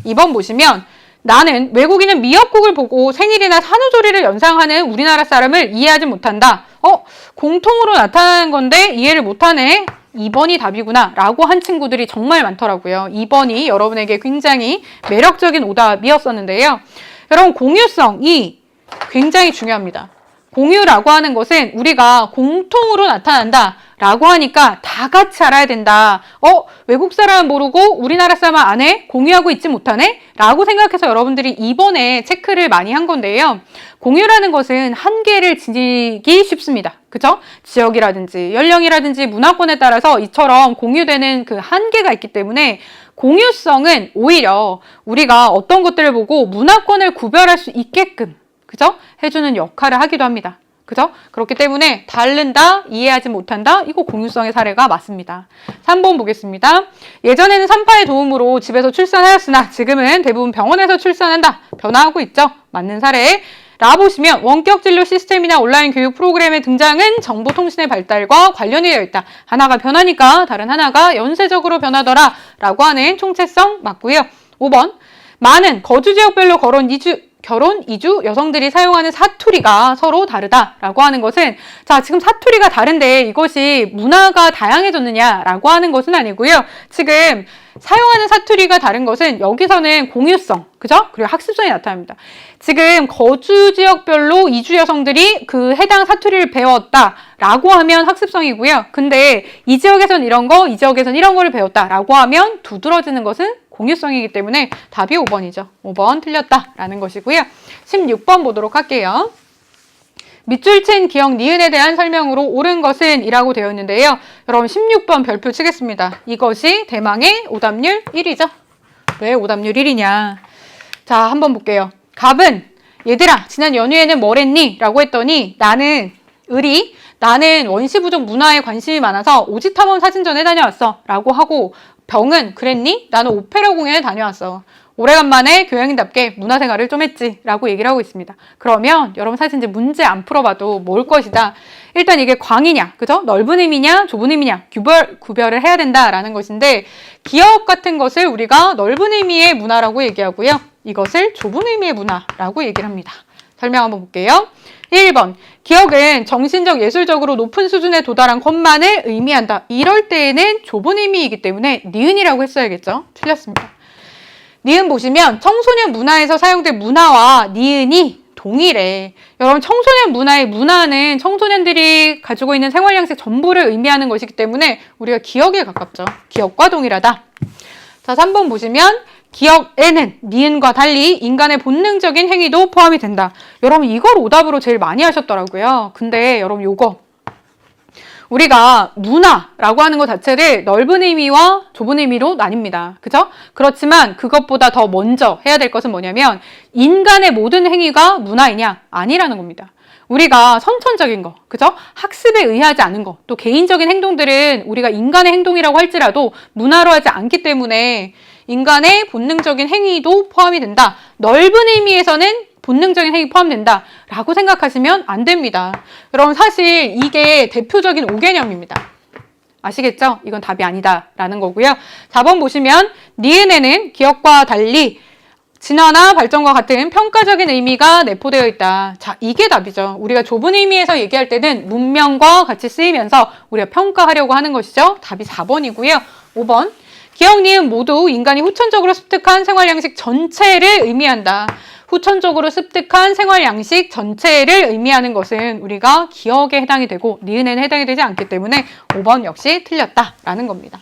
2번 보시면 나는 외국인은 미역국을 보고 생일이나 산후조리를 연상하는 우리나라 사람을 이해하지 못한다. 공통으로 나타나는 건데 이해를 못하네. 2번이 답이구나 라고 한 친구들이 정말 많더라고요. 2번이 여러분에게 굉장히 매력적인 오답이었었는데요. 여러분 공유성이 굉장히 중요합니다. 공유라고 하는 것은 우리가 공통으로 나타난다 라고 하니까 다 같이 알아야 된다. 외국 사람은 모르고 우리나라 사람은 안 해? 공유하고 있지 못하네? 라고 생각해서 여러분들이 이번에 체크를 많이 한 건데요. 공유라는 것은 한계를 지니기 쉽습니다. 그죠? 지역이라든지 연령이라든지 문화권에 따라서 이처럼 공유되는 그 한계가 있기 때문에 공유성은 오히려 우리가 어떤 것들을 보고 문화권을 구별할 수 있게끔 그죠? 해주는 역할을 하기도 합니다. 그죠? 그렇기 때문에 다른다, 이해하지 못한다, 이거 공유성의 사례가 맞습니다. 3번 보겠습니다. 예전에는 산파의 도움으로 집에서 출산하였으나 지금은 대부분 병원에서 출산한다. 변화하고 있죠? 맞는 사례. 라 보시면 원격 진료 시스템이나 온라인 교육 프로그램의 등장은 정보통신의 발달과 관련이 되어 있다. 하나가 변하니까 다른 하나가 연쇄적으로 변하더라 라고 하는 총체성 맞고요. 5번 많은 거주지역별로 결혼 이주 여성들이 사용하는 사투리가 서로 다르다라고 하는 것은 자, 지금 사투리가 다른데 이것이 문화가 다양해졌느냐라고 하는 것은 아니고요. 지금 사용하는 사투리가 다른 것은 여기서는 공유성, 그죠? 그리고 학습성이 나타납니다. 지금 거주지역별로 이주 여성들이 그 해당 사투리를 배웠다라고 하면 학습성이고요. 근데 이 지역에선 이런 거, 이 지역에선 이런 거를 배웠다라고 하면 두드러지는 것은 공유성이기 때문에 답이 5번이죠. 5번 틀렸다라는 것이고요. 16번 보도록 할게요. 밑줄 친 기역 니은에 대한 설명으로 옳은 것은 이라고 되어 있는데요. 여러분 16번 별표 치겠습니다. 이것이 대망의 오답률 1이죠. 왜 오답률 1이냐. 자, 한번 볼게요. 갑은 얘들아 지난 연휴에는 뭘 했니? 라고 했더니 나는 원시 부족 문화에 관심이 많아서 오지탐험 사진전에 다녀왔어 라고 하고 병은 그랬니? 나는 오페라 공연에 다녀왔어. 오래간만에 교양인답게 문화생활을 좀 했지 라고 얘기를 하고 있습니다. 그러면 여러분 사실 이제 문제 안 풀어봐도 뭘 것이다. 일단 이게 광이냐, 그죠? 넓은 의미냐, 좁은 의미냐 구별을 해야 된다라는 것인데 기억 같은 것을 우리가 넓은 의미의 문화라고 얘기하고요. 이것을 좁은 의미의 문화라고 얘기를 합니다. 설명 한번 볼게요. 1번 기억은 정신적 예술적으로 높은 수준에 도달한 것만을 의미한다. 이럴 때에는 좁은 의미이기 때문에 니은이라고 했어야겠죠. 틀렸습니다. 니은 보시면 청소년 문화에서 사용된 문화와 니은이 동일해. 여러분 청소년 문화의 문화는 청소년들이 가지고 있는 생활 양식 전부를 의미하는 것이기 때문에 우리가 기억에 가깝죠. 기억과 동일하다. 자, 3번 보시면 기억에는 니은과 달리 인간의 본능적인 행위도 포함이 된다. 여러분 이걸 오답으로 제일 많이 하셨더라고요. 근데 여러분 요거 우리가 문화라고 하는 것 자체를 넓은 의미와 좁은 의미로 나뉩니다. 그죠? 그렇지만 그것보다 더 먼저 해야 될 것은 뭐냐면 인간의 모든 행위가 문화이냐? 아니라는 겁니다. 우리가 선천적인 거, 그죠? 학습에 의하지 않은 거, 또 개인적인 행동들은 우리가 인간의 행동이라고 할지라도 문화로 하지 않기 때문에 인간의 본능적인 행위도 포함이 된다. 넓은 의미에서는 본능적인 행위 포함된다 라고 생각하시면 안 됩니다. 여러분 사실 이게 대표적인 오개념입니다. 아시겠죠? 이건 답이 아니다라는 거고요. 4번 보시면 니은에는 기억과 달리 진화나 발전과 같은 평가적인 의미가 내포되어 있다. 자, 이게 답이죠. 우리가 좁은 의미에서 얘기할 때는 문명과 같이 쓰이면서 우리가 평가하려고 하는 것이죠. 답이 4번이고요. 5번 기억, 니은 모두 인간이 후천적으로 습득한 생활 양식 전체를 의미한다. 후천적으로 습득한 생활 양식 전체를 의미하는 것은 우리가 기억에 해당이 되고 니은에는 해당이 되지 않기 때문에 5번 역시 틀렸다라는 겁니다.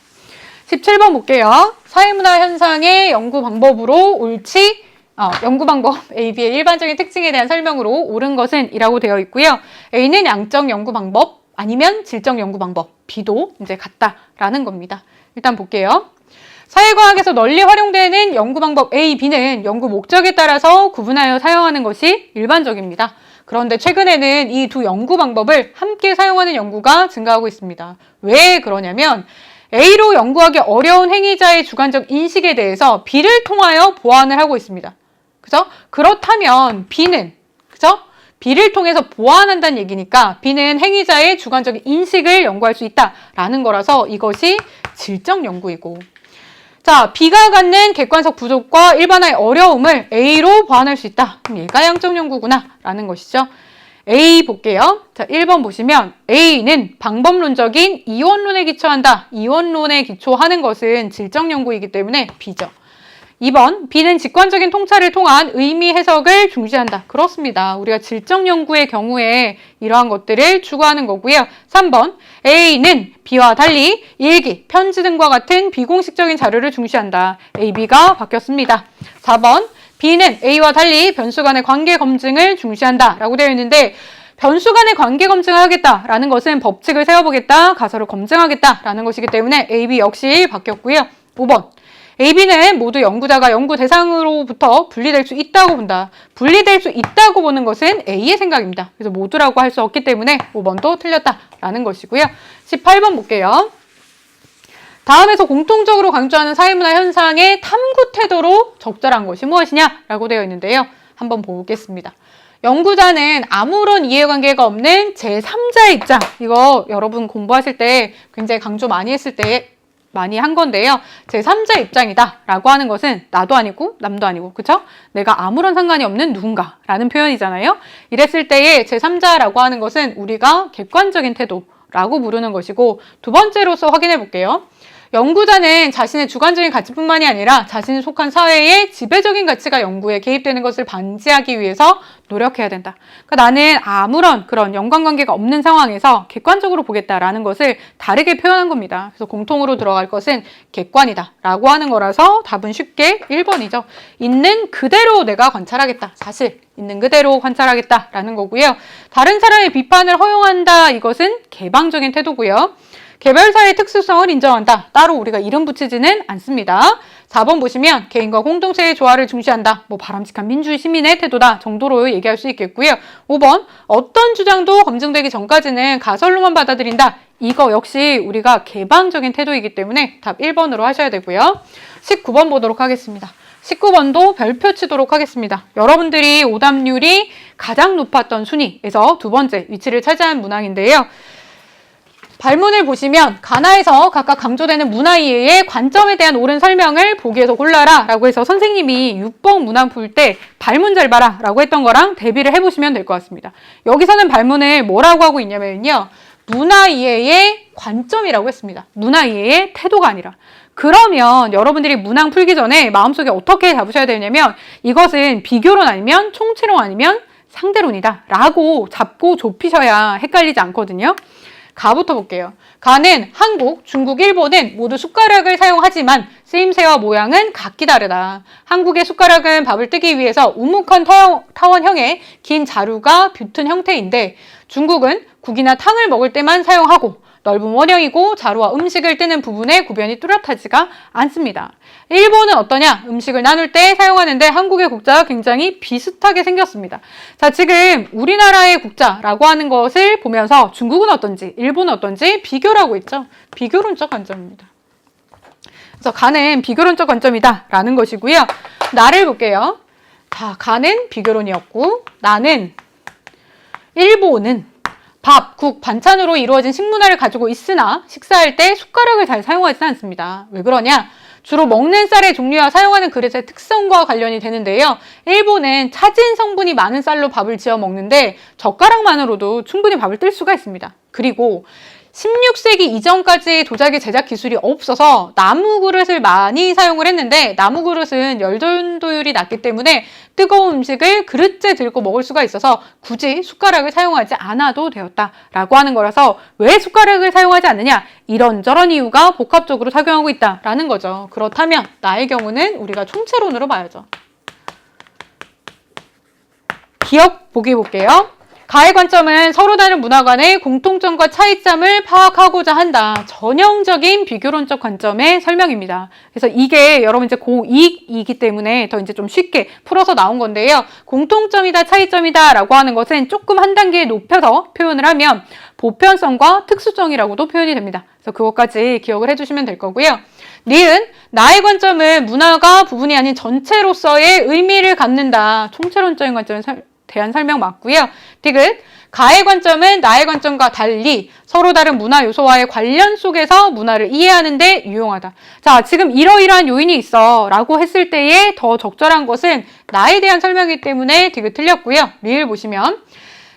17번 볼게요. 사회문화 현상의 연구 방법으로 옳지, 연구 방법 A, B의 일반적인 특징에 대한 설명으로 옳은 것은 이라고 되어 있고요. A는 양적 연구 방법 아니면 질적 연구 방법, B도 이제 같다라는 겁니다. 일단 볼게요. 사회과학에서 널리 활용되는 연구 방법 A, B는 연구 목적에 따라서 구분하여 사용하는 것이 일반적입니다. 그런데 최근에는 이 두 연구 방법을 함께 사용하는 연구가 증가하고 있습니다. 왜 그러냐면 A로 연구하기 어려운 행위자의 주관적 인식에 대해서 B를 통하여 보완을 하고 있습니다. 그죠? 그렇다면 B는, 그죠? B를 통해서 보완한다는 얘기니까 B는 행위자의 주관적 인식을 연구할 수 있다라는 거라서 이것이 질적 연구이고, 자, B가 갖는 객관적 부족과 일반화의 어려움을 A로 보완할 수 있다. 그럼 얘가 양적 연구구나 라는 것이죠. A 볼게요. 자, 1번 보시면 A는 방법론적인 이원론에 기초한다. 이원론에 기초하는 것은 질적 연구이기 때문에 B죠. 2번 B는 직관적인 통찰을 통한 의미 해석을 중시한다. 그렇습니다. 우리가 질적 연구의 경우에 이러한 것들을 추구하는 거고요. 3번 A는 B와 달리 일기, 편지 등과 같은 비공식적인 자료를 중시한다. A, B가 바뀌었습니다. 4번 B는 A와 달리 변수 간의 관계 검증을 중시한다 라고 되어 있는데, 변수 간의 관계 검증을 하겠다라는 것은 법칙을 세워보겠다, 가설을 검증하겠다라는 것이기 때문에 A, B 역시 바뀌었고요. 5번 A, B는 모두 연구자가 연구 대상으로부터 분리될 수 있다고 본다. 분리될 수 있다고 보는 것은 A의 생각입니다. 그래서 모두라고 할 수 없기 때문에 5번도 틀렸다라는 것이고요. 18번 볼게요. 다음에서 공통적으로 강조하는 사회문화 현상의 탐구 태도로 적절한 것이 무엇이냐라고 되어 있는데요. 한번 보겠습니다. 연구자는 아무런 이해관계가 없는 제3자의 입장. 이거 여러분 공부하실 때 굉장히 강조 많이 했을 때 많이 한 건데요. 제3자 입장이다 라고 하는 것은 나도 아니고 남도 아니고, 그쵸? 내가 아무런 상관이 없는 누군가라는 표현이잖아요. 이랬을 때의 제3자라고 하는 것은 우리가 객관적인 태도라고 부르는 것이고, 두 번째로서 확인해 볼게요. 연구자는 자신의 주관적인 가치뿐만이 아니라 자신이 속한 사회의 지배적인 가치가 연구에 개입되는 것을 방지하기 위해서 노력해야 된다. 그러니까 나는 아무런 그런 연관관계가 없는 상황에서 객관적으로 보겠다라는 것을 다르게 표현한 겁니다. 그래서 공통으로 들어갈 것은 객관이다 라고 하는 거라서 답은 쉽게 1번이죠. 있는 그대로 내가 관찰하겠다. 사실 있는 그대로 관찰하겠다라는 거고요. 다른 사람의 비판을 허용한다. 이것은 개방적인 태도고요. 개별사의 특수성을 인정한다. 따로 우리가 이름 붙이지는 않습니다. 4번 보시면 개인과 공동체의 조화를 중시한다. 뭐 바람직한 민주주의 시민의 태도다 정도로 얘기할 수 있겠고요. 5번 어떤 주장도 검증되기 전까지는 가설로만 받아들인다. 이거 역시 우리가 개방적인 태도이기 때문에 답 1번으로 하셔야 되고요. 19번 보도록 하겠습니다. 19번도 별표 치도록 하겠습니다. 여러분들이 오답률이 가장 높았던 순위에서 두 번째 위치를 차지한 문항인데요. 발문을 보시면 가나에서 각각 강조되는 문화 이해의 관점에 대한 옳은 설명을 보기에서 골라라 라고 해서 선생님이 6번 문항 풀 때 발문 잘 봐라 라고 했던 거랑 대비를 해보시면 될 것 같습니다. 여기서는 발문을 뭐라고 하고 있냐면요, 문화 이해의 관점이라고 했습니다. 문화 이해의 태도가 아니라. 그러면 여러분들이 문항 풀기 전에 마음속에 어떻게 잡으셔야 되냐면, 이것은 비교론 아니면 총체론 아니면 상대론이다 라고 잡고 좁히셔야 헷갈리지 않거든요. 가부터 볼게요. 가는 한국, 중국, 일본은 모두 숟가락을 사용하지만 쓰임새와 모양은 각기 다르다. 한국의 숟가락은 밥을 뜨기 위해서 우묵한 타원형의 긴 자루가 붙은 형태인데, 중국은 국이나 탕을 먹을 때만 사용하고 넓은 원형이고 자루와 음식을 뜨는 부분의 구변이 뚜렷하지가 않습니다. 일본은 어떠냐? 음식을 나눌 때 사용하는데 한국의 국자와 굉장히 비슷하게 생겼습니다. 자, 지금 우리나라의 국자라고 하는 것을 보면서 중국은 어떤지, 일본은 어떤지 비교를 하고 있죠. 비교론적 관점입니다. 그래서 가는 비교론적 관점이다 라는 것이고요. 나를 볼게요. 자, 가는 비교론이었고, 나는 일본은 밥, 국, 반찬으로 이루어진 식문화를 가지고 있으나 식사할 때 숟가락을 잘 사용하지는 않습니다. 왜 그러냐? 주로 먹는 쌀의 종류와 사용하는 그릇의 특성과 관련이 되는데요. 일본은 차진 성분이 많은 쌀로 밥을 지어 먹는데 젓가락만으로도 충분히 밥을 뜰 수가 있습니다. 그리고 16세기 이전까지 도자기 제작 기술이 없어서 나무 그릇을 많이 사용을 했는데 나무 그릇은 열전도율이 낮기 때문에 뜨거운 음식을 그릇째 들고 먹을 수가 있어서 굳이 숟가락을 사용하지 않아도 되었다라고 하는 거라서 왜 숟가락을 사용하지 않느냐? 이런저런 이유가 복합적으로 작용하고 있다라는 거죠. 그렇다면 나의 경우는 우리가 총체론으로 봐야죠. 기억 보기 볼게요. 가의 관점은 서로 다른 문화 간의 공통점과 차이점을 파악하고자 한다. 전형적인 비교론적 관점의 설명입니다. 그래서 이게 여러분 이제 고2이기 때문에 더 이제 좀 쉽게 풀어서 나온 건데요. 공통점이다, 차이점이다 라고 하는 것은 조금 한 단계 높여서 표현을 하면 보편성과 특수성이라고도 표현이 됩니다. 그래서 그것까지 기억을 해주시면 될 거고요. 니은, 나의 관점은 문화가 부분이 아닌 전체로서의 의미를 갖는다. 총체론적인 관점에 대한 설명 맞고요. 디귿, 가의 관점은 나의 관점과 달리 서로 다른 문화 요소와의 관련 속에서 문화를 이해하는 데 유용하다. 자, 지금 이러이러한 요인이 있어 라고 했을 때에 더 적절한 것은 나에 대한 설명이기 때문에 디귿 틀렸고요. 리을 보시면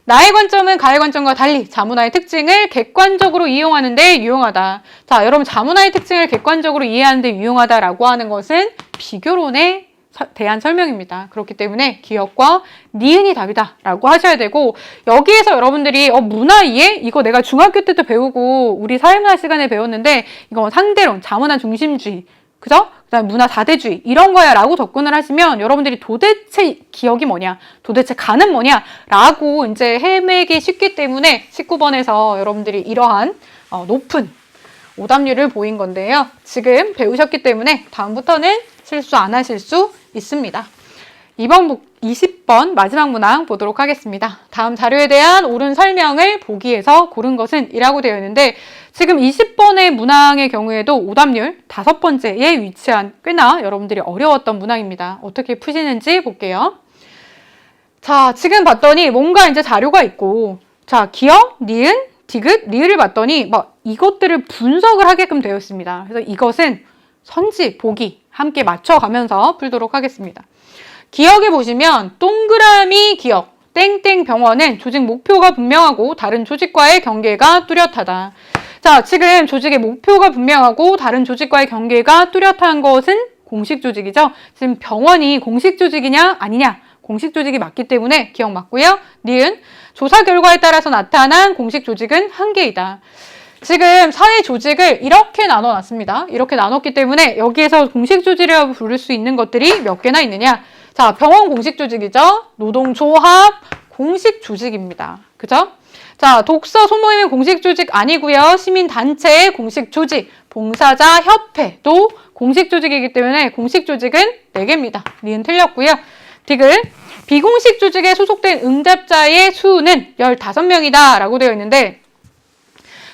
나의 관점은 가의 관점과 달리 자문화의 특징을 객관적으로 이용하는 데 유용하다. 자, 여러분 자문화의 특징을 객관적으로 이해하는 데 유용하다라고 하는 것은 비교론에 대한 설명입니다. 그렇기 때문에 기억과 니은이 답이다 라고 하셔야 되고 여기에서 여러분들이 문화 이해? 이거 내가 중학교 때도 배우고 우리 사회문화 시간에 배웠는데 이거 상대론, 자문화 중심주의 그죠? 그 다음에 문화 다대주의 이런 거야 라고 접근을 하시면 여러분들이 도대체 기억이 뭐냐 도대체 가는 뭐냐 라고 이제 헤매기 쉽기 때문에 19번에서 여러분들이 이러한 높은 오답률을 보인 건데요. 지금 배우셨기 때문에 다음부터는 실수 안 하실 수 있습니다. 이번 20번 마지막 문항 보도록 하겠습니다. 다음 자료에 대한 옳은 설명을 보기에서 고른 것은 이라고 되어 있는데 지금 20번의 문항의 경우에도 오답률 5번째에 위치한 꽤나 여러분들이 어려웠던 문항입니다. 어떻게 푸시는지 볼게요. 자, 지금 봤더니 뭔가 이제 자료가 있고 자, 기억, 니은, 디귿, 리을을 봤더니 이것들을 분석을 하게끔 되어 있습니다. 그래서 이것은 선지, 보기 함께 맞춰가면서 풀도록 하겠습니다. 기억에 보시면 동그라미 기억, 땡땡 병원은 조직 목표가 분명하고 다른 조직과의 경계가 뚜렷하다. 자, 지금 조직의 목표가 분명하고 다른 조직과의 경계가 뚜렷한 것은 공식 조직이죠. 지금 병원이 공식 조직이냐 아니냐 공식 조직이 맞기 때문에 기억 맞고요. 니은, 조사 결과에 따라서 나타난 공식 조직은 한계이다. 지금 사회 조직을 이렇게 나눠놨습니다. 이렇게 나눴기 때문에 여기에서 공식 조직이라고 부를 수 있는 것들이 몇 개나 있느냐. 자, 병원 공식 조직이죠. 노동조합 공식 조직입니다. 그죠? 자, 독서 소모임은 공식 조직 아니고요. 시민단체의 공식 조직, 봉사자 협회도 공식 조직이기 때문에 공식 조직은 4개입니다. 니은 틀렸고요. 디귿, 비공식 조직에 소속된 응답자의 수는 15명이다 라고 되어 있는데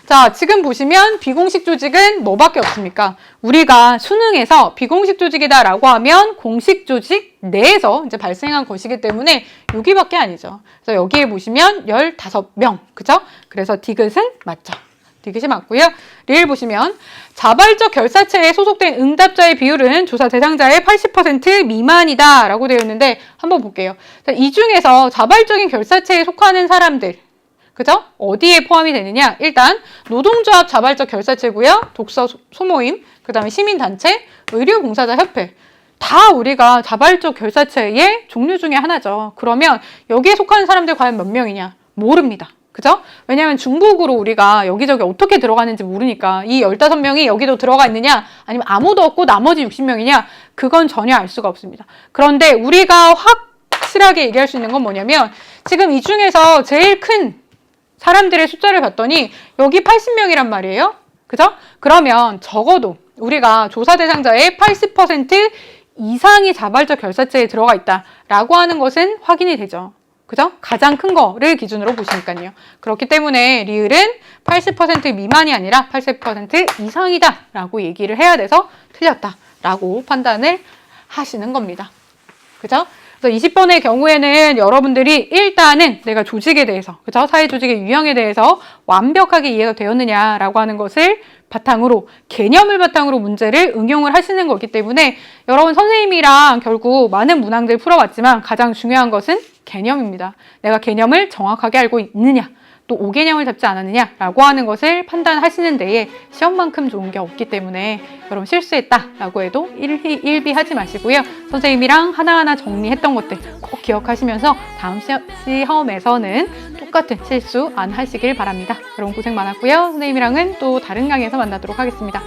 자, 지금 보시면 비공식 조직은 뭐밖에 없습니까? 우리가 수능에서 비공식 조직이다 라고 하면 공식 조직 내에서 이제 발생한 것이기 때문에 여기밖에 아니죠. 그래서 여기에 보시면 15명, 그죠? 그래서 디귿은 맞죠. 디귿이 맞고요. 리을 보시면 자발적 결사체에 소속된 응답자의 비율은 조사 대상자의 80% 미만이다 라고 되어 있는데 한번 볼게요. 자, 이 중에서 자발적인 결사체에 속하는 사람들 그죠? 어디에 포함이 되느냐? 일단 노동조합 자발적 결사체고요. 독서 소모임, 그 다음에 시민단체, 의료봉사자협회 다 우리가 자발적 결사체의 종류 중에 하나죠. 그러면 여기에 속하는 사람들 과연 몇 명이냐? 모릅니다. 그죠? 왜냐하면 중복으로 우리가 여기저기 어떻게 들어가는지 모르니까 이 15명이 여기도 들어가 있느냐 아니면 아무도 없고 나머지 60명이냐 그건 전혀 알 수가 없습니다. 그런데 우리가 확실하게 얘기할 수 있는 건 뭐냐면 지금 이 중에서 제일 큰 사람들의 숫자를 봤더니 여기 80명이란 말이에요. 그죠? 그러면 적어도 우리가 조사 대상자의 80% 이상이 자발적 결사체에 들어가 있다라고 하는 것은 확인이 되죠. 그죠? 가장 큰 거를 기준으로 보시니까요. 그렇기 때문에 리을은 80% 미만이 아니라 80% 이상이다라고 얘기를 해야 돼서 틀렸다라고 판단을 하시는 겁니다. 그죠? 그래서 20번의 경우에는 여러분들이 일단은 내가 조직에 대해서, 그죠? 사회 조직의 유형에 대해서 완벽하게 이해가 되었느냐라고 하는 것을 바탕으로, 개념을 바탕으로 문제를 응용을 하시는 거기 때문에 여러분 선생님이랑 결국 많은 문항들 풀어봤지만 가장 중요한 것은 개념입니다. 내가 개념을 정확하게 알고 있느냐, 또 5개념을 잡지 않았느냐라고 하는 것을 판단하시는 데에 시험만큼 좋은 게 없기 때문에 여러분 실수했다라고 해도 일비하지 마시고요. 선생님이랑 하나하나 정리했던 것들 꼭 기억하시면서 다음 시험에서는 똑같은 실수 안 하시길 바랍니다. 여러분 고생 많았고요. 선생님이랑은 또 다른 강의에서 만나도록 하겠습니다.